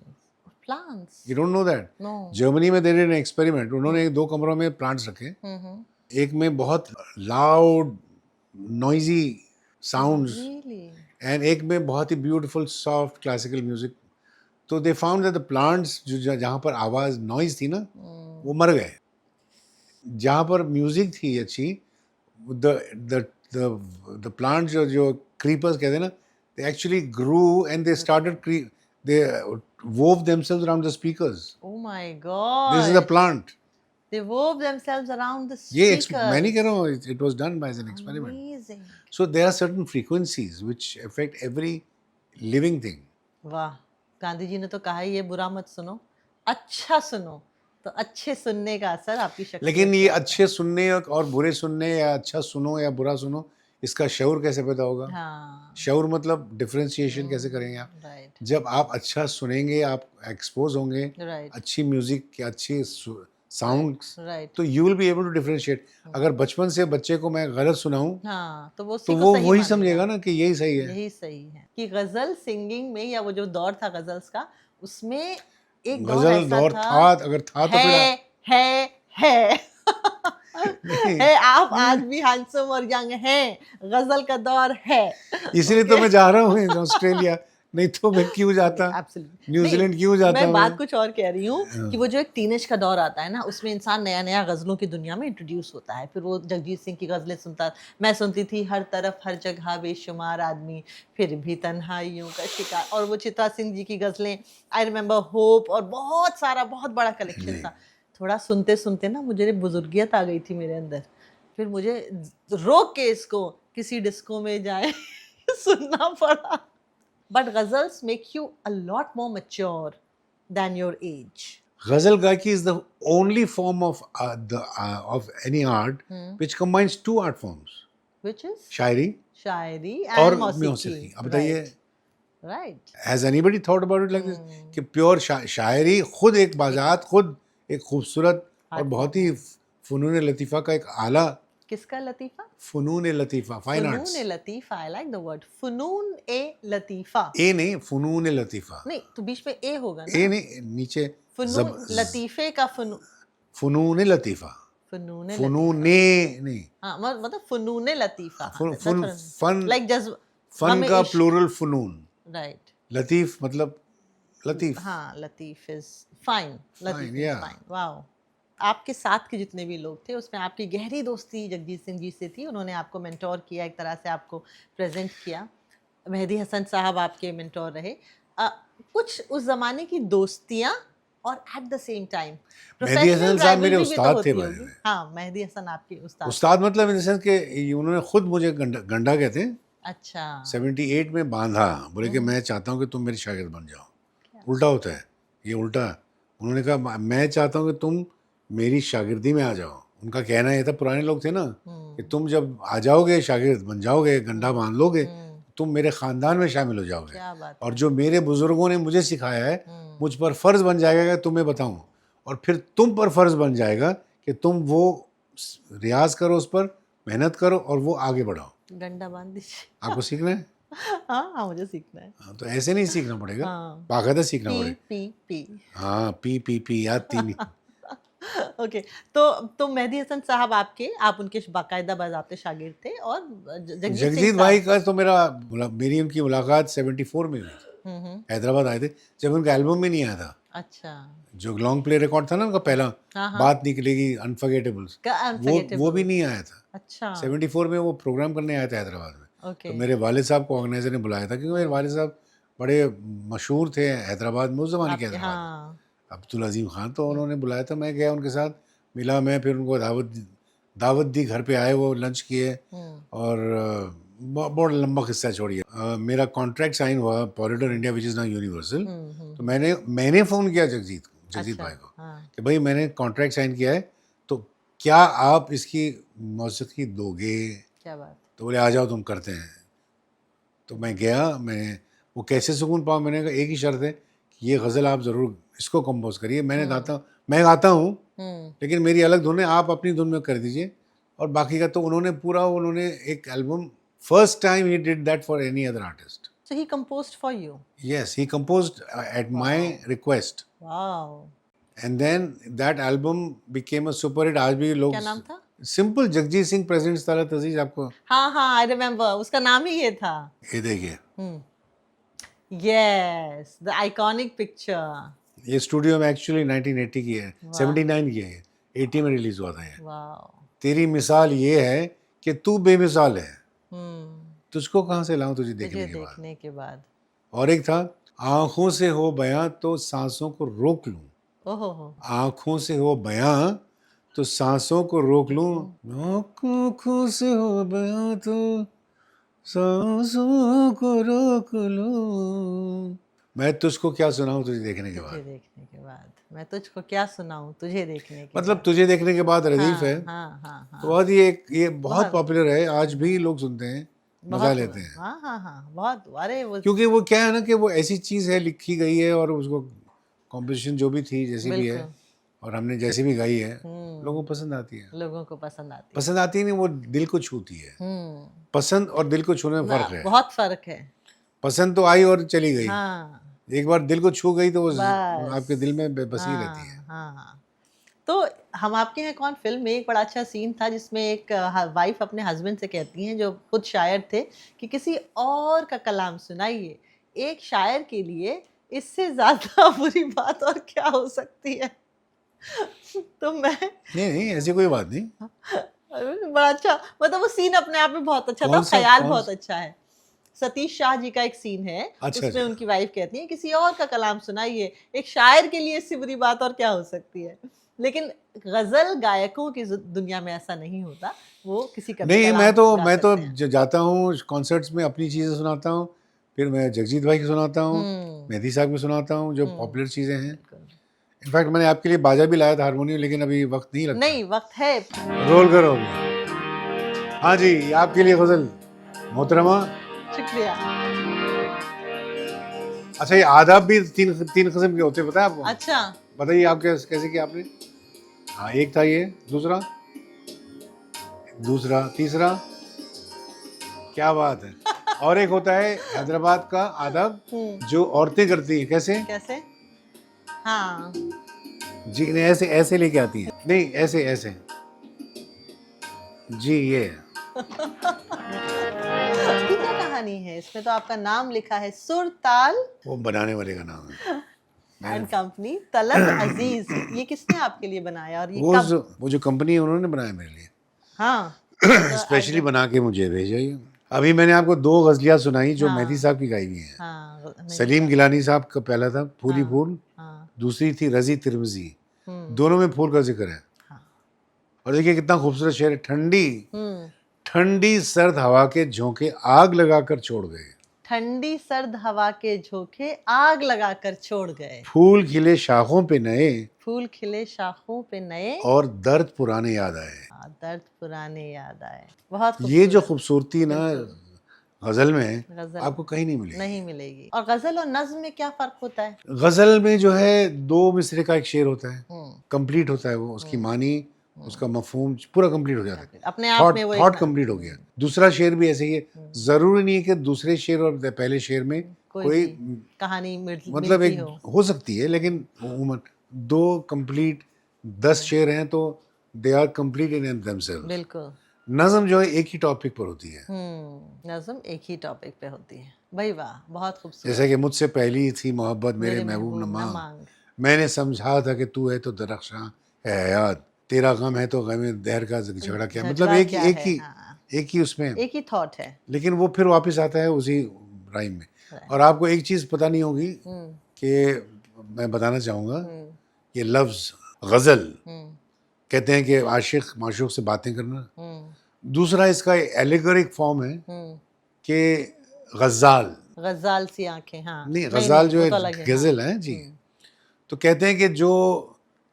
You don't know that? No. Germany में दे रहे हैं एक्सपेरिमेंट, उन्होंने 2 कमरों में प्लांट्स रखे, एक में बहुत लाउड नॉइजी साउंड्स एंड एक में बहुत ही ब्यूटीफुल सॉफ्ट क्लासिकल म्यूजिक। तो they found that the plants जहाँ पर आवाज नॉइज थी ना, वो मर गए। जहाँ पर म्यूजिक थी अच्छी, द प्लांट्स जो क्रीपर्स कहते हैं ना, they actually grew and they started, they wove themselves around the speakers. Oh my God. This is a plant. They wove themselves around the ये speakers. मैं नहीं कह रहा हूँ, it was done by an experiment. Amazing. So there are certain frequencies which affect every living thing. वाह, गांधी जी ने तो कहा है ये बुरा मत सुनो, अच्छा सुनो, तो अच्छे सुनने का असर आपकी शक्ति। लेकिन ये अच्छे सुनने और बुरे सुनने, या अच्छा सुनो या बुरा सुनो, इसका शऊर कैसे पैदा होगा? हाँ, शऊर मतलब डिफरेंशिएशन कैसे करेंगे आप? राइट, जब आप अच्छा सुनेंगे, आप एक्सपोज होंगे राइट, अच्छी म्यूजिक के, अच्छी साउंड्स, राइट, तो you will be able to differentiate. अगर बचपन से बच्चे को मैं गलत सुनाऊं, हाँ, तो वो तो वो वही समझेगा ना कि यही सही है। यही सही है। कि गजल सिंगिंग में, या वो जो दौर था गजल्स का, उसमें एक गजल दौर था, अगर था तो फिर है है, आप आज भी हैंडसम और यंग हैं, गजल का दौर है। इसीलिए तो मैं जा रहा हूँ ऑस्ट्रेलिया, नहीं तो मैं क्यों जाता, न्यूजीलैंड क्यों जाता। मैं बात कुछ और कह रही हूँ कि वो जो एक टीनेज का दौर आता है ना, उसमें इंसान नया नया गजलों की दुनिया में इंट्रोड्यूस होता है। फिर वो जगजीत सिंह की गजलें सुनता, मैं सुनती थी हर तरफ हर जगह बेशुमार आदमी, फिर भी तन्हाइयों का शिकार, और वो चित्रा सिंह जी की गजलें, आई रिमेम्बर होप, और बहुत सारा, बहुत बड़ा कलेक्शन था। थोड़ा सुनते सुनते ना मुझे बुजुर्गियत आ गई थी मेरे अंदर, फिर मुझे रोक के इसको किसी डिस्को में जाए सुनना पड़ा। But ghazals make you a lot more mature than your age. Ghazal gaiki is the only form of of any art which combines 2 art forms. Which is? Shayari and मौसीकी। अब बताइए, right. Has anybody thought about it like this? कि pure शायरी खुद एक बाजात, खुद एक खूबसूरत और बहुत ही फनून लतीफ़ा का एक आला किसका लतीफा? फुनून ए लतीफ़ा, फाइन आर्ट्स। फुनून ए लतीफा, आई लाइक द वर्ड, फुनून ए लतीफा। ए नहीं, फुनून ए लतीफ़ा। नहीं तो बीच में ए होगा ए ना। नहीं, नीचे फुनून लतीफे का फुनून ए लतीफ़ा, फुनून ए फुनून लतीफा। ए नहीं, हाँ मतलब फुनून ए लतीफा, फन, लाइक जज्ब, फन का प्लूरल फुनून, राइट। लतीफ़ मतलब लतीफ़। हाँ Latif is fine, Latif is yeah. Fine. Wow. आपके साथ के जितने भी लोग थे उसमें आपकी गहरी दोस्ती जगजीत सिंह जी से थी, उन्होंने आपको मेंटोर किया, एक तरह से आपको प्रेजेंट किया। मेहदी हसन साहब आपके मेंटोर रहे। कुछ उस जमाने की दोस्तियां और at the same time Mehdi Hassan साहब मेरे उस्ताद थे भाई। हाँ मेहदी हसन आपके उस्ताद मतलब इन द सेंस कि उन्होंने खुद मुझे गंडा कहते हैं। अच्छा। 78 में बांधा, बोले कि मैं चाहता हूँ कि तुम मेरी शागिर्द बन जाओ। उल्टा होता है ये, उल्टा। उन्होंने कहा मैं चाहता हूँ कि तुम मेरी शागिर्दी में आ जाओ। उनका कहना ये था, पुराने लोग थे ना, कि तुम जब आ जाओगे शागिर्द बन जाओगे, गंडा बांध लोगे, तुम मेरे ख़ानदान में शामिल हो जाओगे। क्या बात। और जो मेरे बुज़ुर्गों ने मुझे सिखाया है, मुझ पर फ़र्ज़ बन जाएगा कि तुम्हें बताऊँ, और फिर तुम पर फ़र्ज़ बन जाएगा कि तुम वो रियाज करो, उस पर मेहनत करो और वो आगे बढ़ाओ। गंडा बांध दीजिए। आपको सीखना है? हाँ मुझे सीखना है। हाँ, तो ऐसे नहीं सीखना पड़ेगा, हाँ। बाकायदा सीखना पड़ेगा। पी हाँ, पी याद थी नहीं। ओके। तो मेहदी हसन साहब आप उनके बाकायदा बाज़ाब्ते शागिर्द थे। और जगजीत भाई का तो मेरी उनकी मुलाकात 74 में हुई थी। हैदराबाद आए थे जब उनका एल्बम में नहीं आया था। अच्छा। जो लॉन्ग प्ले रिकॉर्ड था ना उनका पहला, बात निकलेगी अनफॉरगेटेबल्स, वो भी नहीं आया था। अच्छा। 74 में वो प्रोग्राम करने आया था हैदराबाद में। तो मेरे वालिद साहब को ऑर्गेनाइजर ने बुलाया था, क्योंकि मेरे वालिद साहब बड़े मशहूर थे हैदराबाद में, उस ज़माने के हैदराबाद में, अब्दुल अजीम खान। तो उन्होंने बुलाया था, मैं गया उनके साथ, मिला मैं, फिर उनको दावत दी, घर पे आए, वो लंच किए, और बहुत लंबा किस्सा छोड़िए। मेरा कॉन्ट्रैक्ट साइन हुआ Polydor India which is now Universal. तो मैंने फ़ोन किया जगजीत भाई को कि भाई मैंने कॉन्ट्रैक्ट साइन किया है, तो क्या आप इसकी मौसीकी दोगे? क्या बात। तो बोले आ जाओ तुम करते हैं। तो मैं गया, वो कैसे सुकून पाऊँ? मैंने कहा एक ही शर्त है कि ये गज़ल आप ज़रूर इसको कंपोज करिए। मैं गाता हूँ लेकिन मेरी अलग धुन है, आप अपनी धुन में कर दीजिए, और बाकी का तो उन्होंने एक album, first time he did that for any other artist. So he composed for you? Yes, he composed at my request. Wow. And then that album became a super hit. आज भी लोग, क्या नाम था? सिंपल जगजीत सिंह प्रेजेंट्स तालत अजीज। आपको? हाँ I remember, उसका नाम ही ये था। ये देखिए, यस, द आइकॉनिक पिक्चर। ये स्टूडियो में एक्चुअली 1980 की है, 79 की है, 80 में रिलीज हुआ था ये। तेरी मिसाल ये है कि तू बेमिसाल है, तुझको कहाँ से लाऊं तुझे देखने के बाद। और एक था, आंखों से हो बयां तो सांसों को रोक लूं। आंखों से हो बयां तो सांसों को रोक लूं, आंखों से हो बयां तो सांसों को रोक लूं, मैं तुझको क्या सुनाऊं तुझे देखने के बाद। मैं तुझको क्या सुनाऊं तुझे देखने के मतलब तुझे देखने के बाद रदीफ है। हाँ। तो बहुत ये बहुत पॉपुलर है, आज भी लोग सुनते हैं, मजा लेते हैं। हाँ बहुत। अरे वो क्योंकि वो क्या है ना कि वो ऐसी चीज़ है, लिखी गई है, और उसको कॉम्पोजिशन जो भी थी, जैसी भी है, और हमने जैसी भी गाई है, लोगों को पसंद आती है। पसंद आती नहीं, वो दिल को छूती है। पसंद और दिल को छूने में फ़र्क है, बहुत फ़र्क है। पसंद तो आई और चली गई, एक बार दिल को छू गई तो वो आपके दिल में बसी रहती है। तो हम आपके हैं कौन फिल्म में एक बड़ा अच्छा सीन था जिसमें एक वाइफ अपने हस्बैंड से कहती हैं, जो खुद शायर थे, कि किसी और का कलाम सुनाइए। एक शायर के लिए इससे ज़्यादा बुरी बात और क्या हो सकती है? तो मैं नहीं ऐसी कोई बात नहीं। बड़ा अच्छा, मतलब वो सीन अपने आप में बहुत अच्छा था, ख्याल बहुत अच्छा है। सतीश शाह जी का एक सीन है, उसमें उनकी वाइफ कहती है किसी और का कलाम सुनाइए। एक शायर के लिए इससे बुरी बात और क्या हो सकती है? लेकिन गजल गायकों की दुनिया में ऐसा नहीं होता, वो किसी का नहीं। मैं तो जाता हूँ कॉन्सर्ट्स में, अपनी चीज़ें सुनाता हूँ, फिर मैं जगजीत भाई की सुनाता हूँ, मेहदी साहब की सुनाता हूँ, जो पॉपुलर चीज़ें हैं। इनफैक्ट मैंने आपके लिए बाजा भी लाया था, हारमोनियम, लेकिन अभी वक्त नहीं लगता। नहीं, वक्त है। रोल करो। हाँ जी, आपके लिए गजल मोहतरमा। शुक्रिया। अच्छा, ये आदाब भी तीन किस्म के होते हैं, पता है आपको? अच्छा, बताइए आप कैसे किया आपने? हाँ, एक था ये, दूसरा दूसरा, तीसरा, क्या बात है। और एक होता है हैदराबाद का आदब जो औरतें करती हैं, कैसे? कैसे? हाँ। जी नहीं, ऐसे ऐसे लेके आती हैं, नहीं ऐसे ऐसे, जी ये इसकी क्या कहानी है? इसमें तो आपका नाम लिखा है, सुर ताल वो बनाने वाले का नाम है। एंड कंपनी, तलत अजीज। ये किसने आपके लिए बनाया और ये कब? वो जो कंपनी है उन्होंने बनाया मेरे लिए, हाँ, तो स्पेशली बना के मुझे भेजा ये। अभी मैंने आपको 2 गजलियां सुनाई जो हाँ। मेहदी साहब की गाई हुई हैं। हाँ, सलीम गिलानी साहब का पहला था फूली हाँ, फूल, हाँ, दूसरी थी रजी तिरमिजी, हम्म, दोनों में फूल का जिक्र है। हाँ, और देखिए कितना खूबसूरत शेर है, ठंडी हम्म। ठंडी सर्द हवा के झोंके आग लगाकर छोड़ गए, ठंडी सर्द हवा के झोंके आग लगाकर छोड़ गए, फूल खिले शाखों पे नए फूल खिले शाखों पे नए, और दर्द पुराने याद आए। दर्द पुराने याद आए। बहुत ये जो खूबसूरत। खूबसूरती ना गजल में है, गजल आपको कहीं नहीं मिलेगी। नहीं मिलेगी। और गजल और नज्म में क्या फर्क होता है? गजल में जो है 2 मिसरे का एक शेर होता है, हम्म, कंप्लीट होता है, वो उसकी मानी, उसका मफहूम पूरा कंप्लीट हो जाता है, अपने आप में वो एक थॉट कंप्लीट हो गया। दूसरा शेर भी ऐसे ही है, जरूरी नहीं है कि दूसरे शेर और पहले शेर में कोई कहानी मतलब मिलती एक हो सकती है, लेकिन उमूमन 2 कंप्लीट 10 शेर हैं तो they are complete in themselves. बिल्कुल। नज्म जो है एक ही टॉपिक पर होती है, नज्म एक ही टॉपिक पे होती है। भाई वाह, बहुत खूबसूरत। जैसे कि मुझसे पहली थी मोहब्बत मेरे महबूब न न मांग, मांग, मैंने समझा था कि तू है तो दरख्शां है हयात, तेरा गम है तो गम दहर का झगड़ा क्या, मतलब झगड़ा एक क्या एक है? ही हाँ, एक ही उसमें, एक ही थॉट है। लेकिन वो फिर वापस आता है उसी राइम में। और आपको एक चीज़ पता नहीं होगी कि मैं बताना चाहूँगा, ये लफ्ज़ गज़ल कहते हैं कि आशिक माशूक से बातें करना, दूसरा इसका एलिगोरिक फॉर्म है कि गज़ाल, गजाल सी आंखें। हाँ, नहीं गज़ाल जो वो है तो अलग है। गज़ल है जी। तो कहते हैं कि जो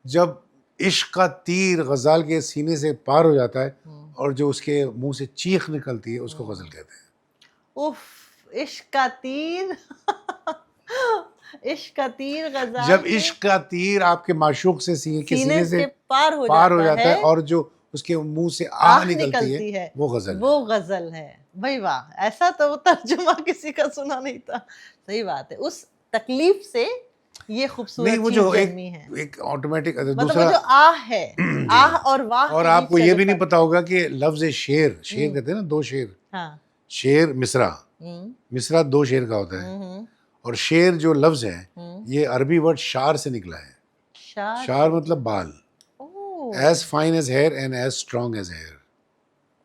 जब इश्क का तीर गज़ाल के सीने से पार हो जाता है और जो उसके मुंह से चीख निकलती है उसको गज़ल कहते हैं। उफ, इश्क का तीर इश्क का तीर गजाल जब के इश्क का तीर आपके माशूक से के सीने से पार हो जाता है और जो उसके मुंह से आह निकलती है वो गज़ल वो गजल है। भाई वाह, ऐसा तो तर्जुमा किसी का सुना नहीं था। सही बात है, उस तकलीफ से ये खूबसूरत नहीं, वो चीज जो जन्मी है। एक ऑटोमेटिक मतलब दूसरा वो जो आह है, आह और वाह और के आपको बीच का ये जो भी नहीं फर्क। पता होगा कि लफ्ज़ शेर, शेर कहते हैं ना 2 शेर, हाँ, शेर मिसरा, मिसरा 2 शेर का होता है, और शेर जो लफ्ज़ है ये अरबी वर्ड शार से निकला है। शार शार मतलब बाल, oh, as fine as hair and as strong as hair.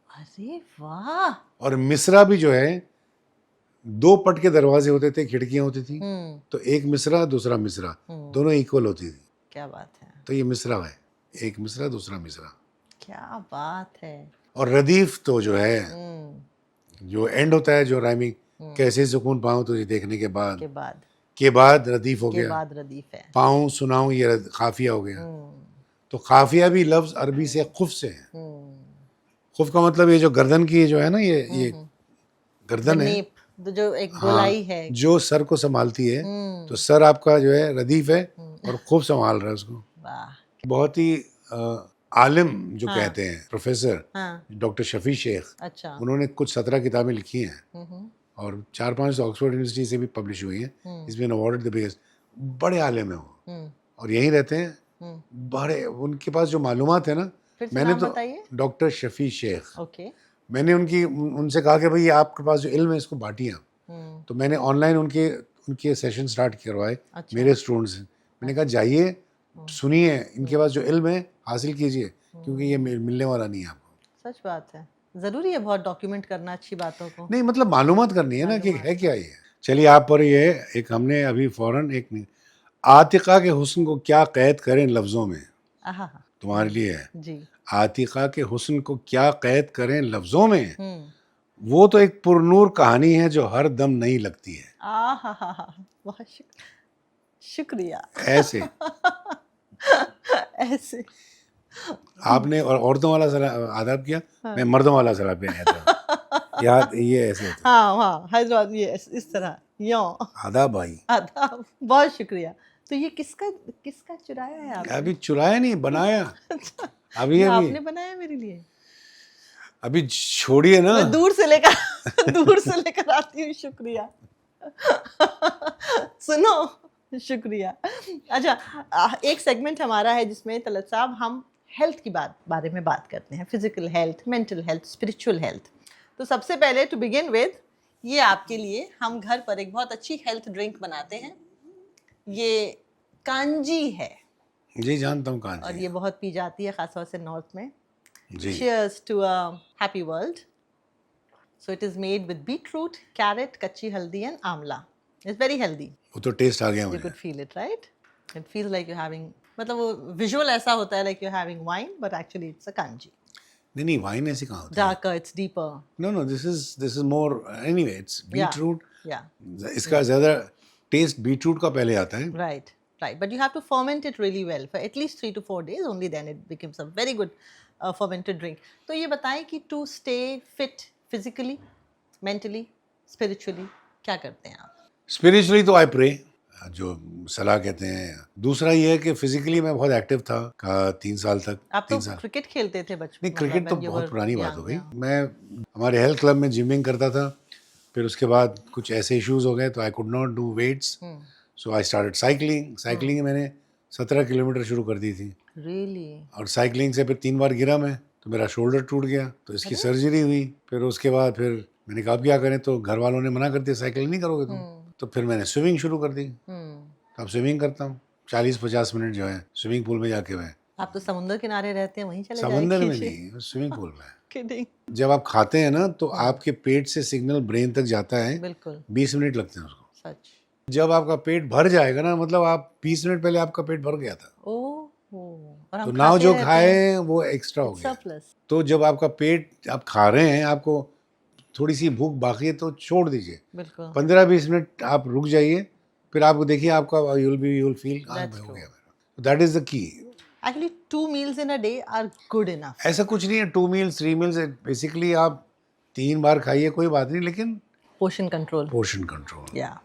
अरे वाह। और मिसरा भी जो है 2 पट के दरवाजे होते थे, खिड़कियां होती थी, तो एक मिसरा दूसरा मिसरा दोनों इक्वल होती थी, क्या बात है, तो ये मिसरा है, एक मिसरा दूसरा मिसरा। क्या बात है। और रदीफ तो जो है जो एंड होता है, जो राइमिंग, कैसे सुकून पाऊं तुझे देखने के बाद, के बाद रदीफ हो के गया, बाद रदीफ है, पाऊं सुनाऊं ये काफिया हो गया। तो काफिया भी लफ्ज अरबी से खुफ से है। खुफ का मतलब ये जो गर्दन की जो है ना, ये गर्दन है, जो एक गोलाई है, जो सर को संभालती है, तो सर आपका जो है रदीफ है और खूब संभाल रहा है उसको। वाह। बहुत ही आलिम जो कहते हैं प्रोफेसर डॉक्टर शफी शेख, अच्छा, उन्होंने कुछ 17 किताबें लिखी हैं और 4-5 ऑक्सफोर्ड यूनिवर्सिटी से भी पब्लिश हुई हैं। इसमें अवार्डेड द बिगेस्ट, बड़े आलिम हैं वो और यहीं रहते हैं। बड़े उनके पास जो मालूमात है ना, मैंने तो डॉक्टर शफी शेख, मैंने उनसे कहा कि भाई आपके पास जो इल्म है इसको बांटिए आप। तो मैंने ऑनलाइन उनके सेशन स्टार्ट करवाए मेरे स्टूडेंट्स से। मैंने कहा जाइए सुनिए, इनके पास जो इल्म है हासिल कीजिए, क्योंकि ये मिलने वाला नहीं है आपको। सच बात है, जरूरी है बहुत डॉक्यूमेंट करना अच्छी बातों को। नहीं मतलब मालूमात करनी है ना कि है क्या ये। चलिए आप पर ये एक हमने अभी फौरन एक आतिका के हुस्न को क्या कैद करें लफ्जों में, तुम्हारे लिए है जी। आतिका के हुस्न को क्या कैद करें लफ्जों में, वो तो एक पुरनूर कहानी है जो हर दम नहीं लगती है। बहुत शुक्रिया। ऐसे ऐसे आपने और औरतों वाला आदाब किया, मैं मर्दों वाला सलाह पे आया था। याद ये ऐसे होता है। हाँ हैदराबाद ये इस तरह यो आदाब भाई, आदाब। बहुत शुक्रिया। तो ये किसका चुराया है आपने? अभी चुराया नहीं, बनाया। अभी आपने बनाया मेरे लिए। अभी छोड़िए ना। मैं दूर से लेकर आती हूँ, शुक्रिया। सुनो, शुक्रिया। अच्छा, एक सेगमेंट हमारा है जिसमें तलत साहब हम हेल्थ की बारे में बात करते हैं, physical health, mental health, spiritual health. तो सबसे पहले टू बिगिन विद, ये आपके लिए हम घर पर एक बहुत अच्छी हेल्थ ड्रिंक बनाते हैं। ये कांजी है जी जानता हूँ और कांजी। ये बहुत पी जाती है, खासतौर से नॉर्थ में। जी Cheers to a happy world. So it is made with beetroot, carrot, kachi haldi and amla. It's very healthy. वो तो टेस्ट आ गया You मुझे। could feel it, right? It feels like you're having, मतलब वो visual ऐसा होता है like you're having wine, but actually it's a kanji. नहीं नहीं, वाइन ऐसी कहाँ होती है? Darker, it's deeper. No no, this is more, anyway it's Yeah, beetroot. yeah, इसका ज्यादा टेस्ट बीटरूट का पहले आता है। right, right. But you have to ferment it really well for at least 3 to 4 days. Only then it becomes a very good fermented drink. तो ये बताएं कि to stay fit physically, mentally, spiritually, क्या करते हैं आप? स्पिरिचुअली तो I pray, जो सलाह कहते हैं। दूसरा ये है कि फिजिकली मैं बहुत एक्टिव था 3 साल तक। आप तो 3 साल क्रिकेट खेलते थे बचपन, नहीं, क्रिकेट तो बहुत पुरानी बात हो गई। young. मैं हमारे हेल्थ क्लब में जिमिंग करता था, फिर उसके बाद कुछ ऐसे इश्यूज हो गए तो I could not do weights, so I started cycling. Cycling मैंने 17 किलोमीटर शुरू कर दी थी, Really? और साइकिलिंग से फिर 3 बार गिरा मैं, तो मेरा शोल्डर टूट गया, तो इसकी सर्जरी हुई। फिर उसके बाद फिर मैंने कहा अब क्या करें, तो घर वालों ने मना कर दिया, साइकिल नहीं करोगे तुम। तो फिर मैंने स्विमिंग शुरू कर दी, अब स्विमिंग करता हूँ 40-50 मिनट जो है स्विमिंग पूल में जाके। मैं आप तो समुद्र किनारे रहते हैं, वहीं चले समंदर में कीजिए। नहीं, स्विमिंग पूल में। Kidding. जब आप खाते हैं ना तो आपके पेट से सिग्नल ब्रेन तक जाता है, बिल्कुल 20 मिनट लगते हैं उसको। सच। जब आपका पेट भर जाएगा ना, मतलब आप 20 मिनट पहले आपका पेट भर गया था, और तो हम नाव खाते जो रहते खाए हैं, वो एक्स्ट्रा हो गया। सरप्लस। तो जब आपका पेट आप खा रहे हैं, आपको थोड़ी सी भूख बाकी है तो छोड़ दीजिए, बिल्कुल 15-20 मिनट आप रुक जाइए, फिर आपको देखिए आपका यूल फील हो That's गया true. मेरा। That is the key. Actually 2 meals in a day are good enough. ऐसा कुछ नहीं है 2 मील्स 3 मील्स, बेसिकली आप 3 बार खाइए कोई बात नहीं, लेकिन पोर्शन कंट्रोल। Portion control. या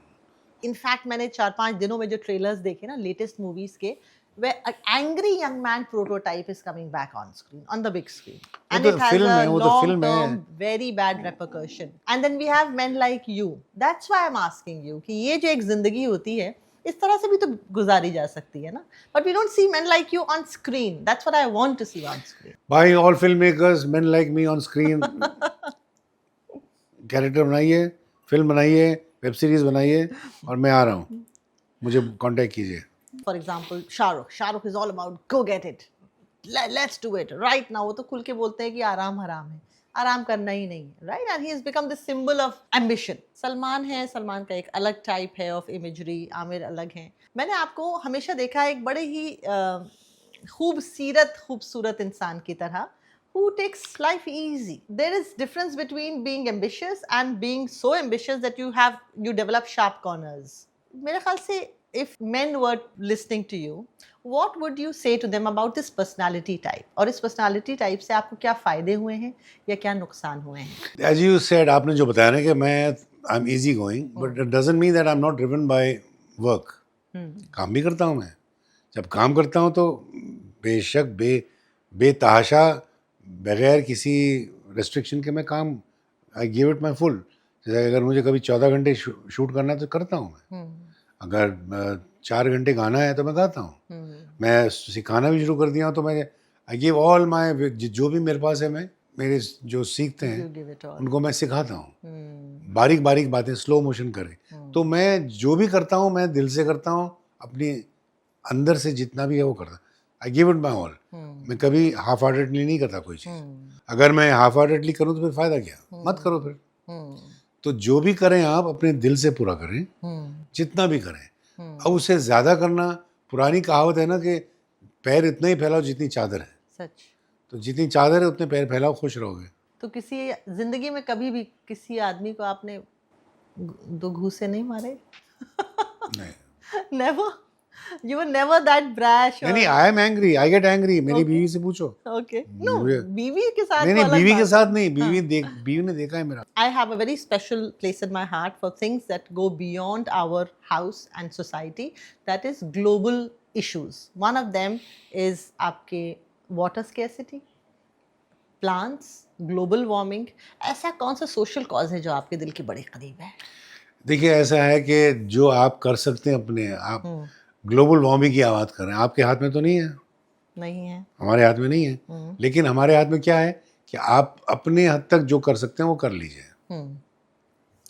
इनफैक्ट मैंने 4-5 दिनों में जो ट्रेलर्स देखे ना लेटेस्ट मूवीज के, where an angry young man prototype is coming back on screen, on the big screen, and तो it has फिल्म a है, वो तो long फिल्म है। term very bad repercussion. And then we have men like you. That's why I'm asking you कि ये जो एक जिंदगी होती है इस तरह से भी तो गुजारी जा सकती है ना, but we don't see men like you on screen. That's what I want to see on screen. By all filmmakers, men like me on screen, character बनाइए, फिल्म बनाइए, वेब सीरीज बनाइए, और मैं आ रहा हूँ, मुझे कांटेक्ट कीजिए। For example, Shahrukh is all about go get it. Let's do it right now. वो तो खुल के बोलते हैं कि आराम हराम है, आराम करना ही नहीं है, right? And he has become the symbol of ambition. Salman है, सलमान का एक अलग टाइप है ऑफ इमेजरी, आमिर अलग है। मैंने आपको हमेशा देखा है एक बड़े ही खूबसूरत इंसान की तरह, who takes life easy. There is difference between being ambitious and being so ambitious that you develop sharp corners. मेरे ख्याल से if men were listening to you, what would you say to them about this personality type? और इस personality type से आपको क्या फायदे हुए हैं या क्या नुकसान हुए हैं? As you said, आपने जो बताया ना कि मैं I'm easy going, but it doesn't mean that I'm not driven by work. काम भी करता हूँ मैं। जब काम करता हूँ तो बेशक बेतहाशा बगैर किसी रेस्ट्रिक्शन के मैं काम, I give it my full. जैसे अगर मुझे कभी 14 घंटे शूट करना है तो करता हूँ मैं। अगर 4 घंटे गाना है तो मैं गाता हूँ। मैं सिखाना भी शुरू कर दिया हूँ, तो मैं आई गिव ऑल माई, जो भी मेरे पास है, मैं मेरे जो सीखते You हैं give it all. उनको मैं सिखाता हूँ, बारीक बारीक बातें स्लो मोशन करें। तो मैं जो भी करता हूँ मैं दिल से करता हूँ, अपनी अंदर से जितना भी है वो करता। I give it my all. मैं कभी हाफ हार्टेडली नहीं करता कोई चीज़। अगर मैं हाफ हार्टेडली करूँ तो फिर फायदा क्या, मत करो फिर। तो जो भी करें आप अपने दिल से पूरा करें, जितना भी करें। अब उससे ज़्यादा करना, पुरानी कहावत है ना कि पैर इतना ही फैलाओ जितनी चादर है। सच। तो जितनी चादर है उतने पैर फैलाओ, खुश रहोगे। तो किसी जिंदगी में कभी भी किसी आदमी को आपने 2 घूंसे नहीं मारे? नहीं Never. You were never that brash. नहीं, I am angry, I get angry. मेरी बीवी से पूछो। Okay. No, मुझे बीवी के साथ नहीं तो नहीं, अलग बीवी के बात साथ है। नहीं, बीवी ने देखा है मेरा। I have a very special place in my heart for things that go beyond our house and society. That is global issues. One of them is आपके water scarcity, plants, global warming, ऐसा कौन सा social cause है जो आपके दिल के बड़े करीब है? देखिए ऐसा है कि जो आप कर सकते हैं अपने आप, ग्लोबल वार्मिंग की बात कर रहे हैं, आपके हाथ में तो नहीं है, नहीं है। हमारे हाथ में नहीं है, लेकिन हमारे हाथ में क्या है कि आप अपने हद तक जो कर सकते हैं वो कर लीजिए।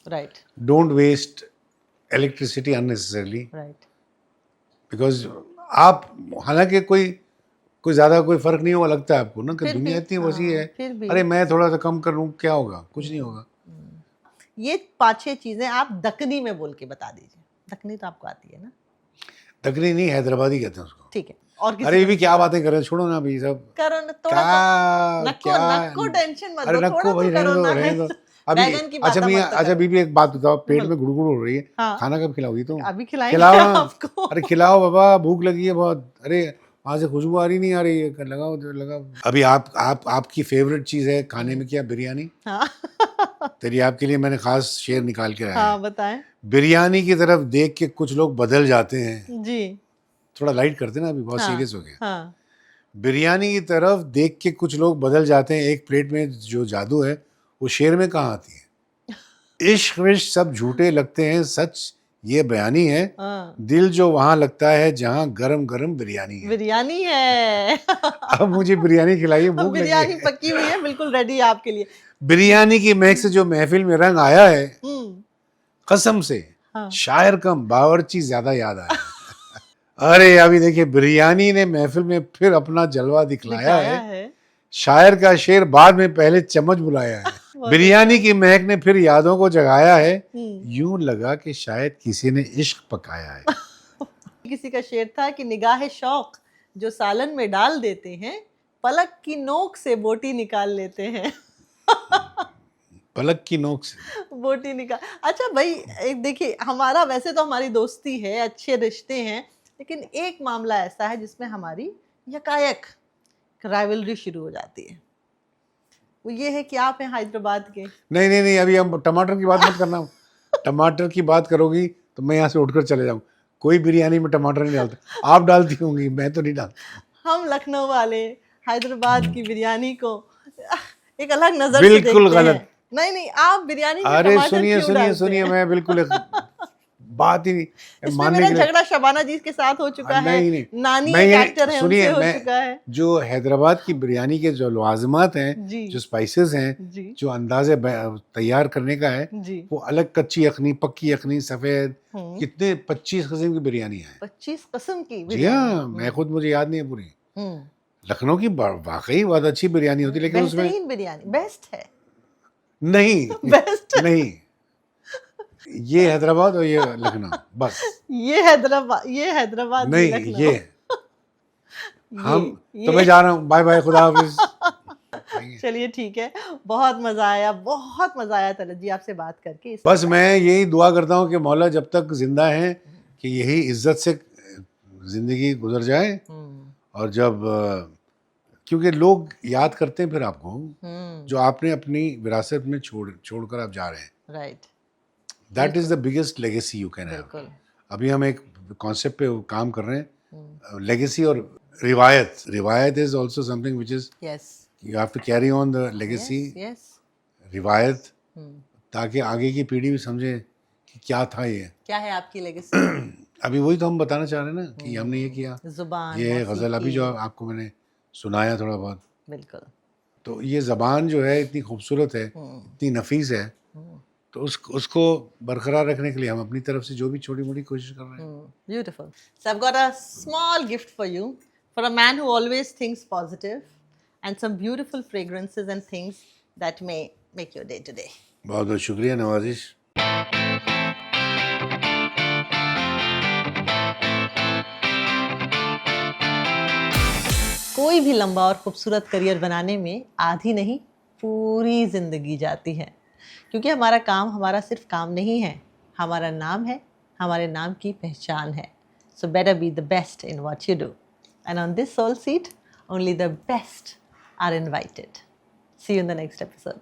Right, don't waste electricity unnecessarily, right. Because आप, हालांकि कोई ज़्यादा कोई फ़र्क नहीं होगा लगता है आपको ना कि फिर दुनिया भी, इतनी वसी है, फिर भी अरे मैं थोड़ा सा कम कर लूँ क्या होगा, कुछ नहीं होगा। ये 5-6 चीजें आप दक्कनी में बोल के बता दीजिए। दक्कनी तो आपको आती है ना? तकरी नहीं, हैदराबादी कहते हैं उसको। ठीक है। और किसी अरे ये को भी क्या बातें कर रहे हैं, छोड़ो ना अभी सब। करो ना, थोड़ा क्या नको क्या नको टेंशन मत अरे लो, थोड़ा नको भाई, तो रहने करो दो ना। रहने दो अभी। बैगन की अच्छा बात मियाँ, मत अच्छा करो। बीबी एक बात बताओ, पेट बोलो। में गुड़गुड़ हो रही है, हाँ। खाना कब खिलाओगी तुम? अभी खिलाएंगे खिलाओ ना, आपको। अरे खिलाओ बाबा, भूख लगी है बहुत। अरे वहां से खुशबू आ रही नहीं आ रही है, लगाओ लगाओ। अभी आपकी फेवरेट चीज है खाने में क्या? बिरयानी। हाँ। तेरी आपके लिए मैंने खास शेर निकाल के आया हाँ, है। बताएं। बिरयानी की तरफ देख के कुछ लोग बदल जाते हैं। जी। थोड़ा लाइट करते ना, अभी बहुत हाँ, सीरियस हो गया। हाँ। बिरयानी की तरफ देख के कुछ लोग बदल जाते हैं, एक प्लेट में जो जादू है वो शेर में कहाँ आती है? इश्क विश्क सब झूठे लगते हैं, सच ये बयानी है, हाँ। दिल जो वहां लगता है जहां गरम गरम बिरयानी है। बिरयानी है। अब मुझे बिरयानी खिलाइए, अब भूख लगी बिरयानी है। पकी हुई है, बिल्कुल रेडी है आपके लिए। बिरयानी की महक से जो महफिल में रंग आया है, हम्म। कसम से हाँ। शायर कम बावर्ची ज्यादा याद आया है। अरे अभी देखिए, बिरयानी ने महफिल में फिर अपना जलवा दिखलाया दिखाया है, है। शायर का शेर बाद में पहले चम्मच बुलाया है। बहुत बिरयानी की महक ने फिर यादों को जगाया है, हम्म। यूं लगा कि शायद किसी ने इश्क पकाया है। किसी का शेर था कि निगाह शौक जो सालन में डाल देते हैं, पलक की नोक से बोटी निकाल लेते हैं। पलक की नोक से। बोटी निकाल। अच्छा भाई, एक देखिए, हमारा वैसे तो हमारी दोस्ती है, अच्छे रिश्ते हैं, लेकिन एक मामला ऐसा है जिसमें हमारी यकायक राइवलरी शुरू हो जाती है। वो ये है कि आप हैं हैदराबाद के। नहीं नहीं नहीं, अभी हम टमाटर की बात मत करना। टमाटर की बात करोगी तो मैं यहाँ से उठकर चले जाऊँ। कोई बिरयानी में टमाटर नहीं डालता, आप डालती होंगी, मैं तो नहीं डालता। हम लखनऊ वाले हैदराबाद की बिरयानी को एक अलग नजर से बिल्कुल देखते हैं। गलत। नहीं नहीं, आप बिरयानी में अरे टमाटर सुनिए क्यों सुनिए डालते सुनिए, हैं? मैं बिल्कुल बात ही नहीं इसमें मानने मेरा के लिए। झगड़ा शबाना जी के साथ हो चुका है। नहीं नहीं, नानी मैं एक ये एक्टर है, सुनिए, उनसे हो मैं चुका है। जो हैदराबाद की बिरयानी के जो लवाजमात हैं, जी। जो स्पाइसेस हैं, जी। जो अंदाजे तैयार करने का है, जी। वो अलग कच्ची यखनी, पक्की यखनी, सफेद, कितने 25 किस्म की बिरयानी है। 25 किस्म की जी बिरयानी। हाँ, मैं खुद, मुझे याद नहीं है पूरी। हम्म। लखनऊ की वाकई बहुत अच्छी बिरयानी होती है, लेकिन उसमें बेहतरीन बिरयानी, बेस्ट है। नहीं बेस्ट। नहीं, ये हैदराबाद और ये लखनऊ, बस। ये हैदराबाद नहीं लखनऊ। ये हम तो ये मैं जा रहा हूँ, बाय बाय, खुदा हाफिज। चलिए ठीक है, बहुत मजा आया, बहुत मजा आया तलत जी आपसे बात करके। बस मैं यही दुआ करता हूँ कि मौला जब तक जिंदा है कि यही इज्जत से जिंदगी गुजर जाए, और जब क्योंकि लोग याद करते हैं फिर आपको, जो आपने अपनी विरासत में छोड़कर आप जा रहे हैं। Right, that is the biggest legacy you can have. बिल्कुल। अभी हम एक कॉन्सेप्ट पे काम कर रहे हैं, लेगेसी और रिवायत। रिवायत is also something which is, yes, you have to carry on the legacy, yes. रिवायत, ताकि आगे की पीढ़ी भी समझे कि क्या था ये। क्या है आपकी लेगेसी? अभी वही तो हम बताना चाह रहे हैं ना कि हमने ये किया, जुबान, ये गज़ल अभी जो आपको मैंने सुनाया थोड़ा बहुत, बिल्कुल। तो ये ज़बान जो है इतनी खूबसूरत है, इतनी नफीस है, तो उसको बरकरार रखने के लिए हम अपनी तरफ से जो भी छोटी मोटी कोशिश कर रहे हैं। Beautiful. So I've got a small gift for you, for a man who always thinks positive, and some beautiful fragrances and things that may make your day today. बहुत बहुत शुक्रिया नवाजिश। कोई भी लंबा और खूबसूरत करियर बनाने में आधी नहीं, पूरी जिंदगी जाती है, क्योंकि हमारा काम हमारा सिर्फ काम नहीं है, हमारा नाम है, हमारे नाम की पहचान है। So better be the best in what you do. And on this soul seat, only the best are invited. See you in the next episode.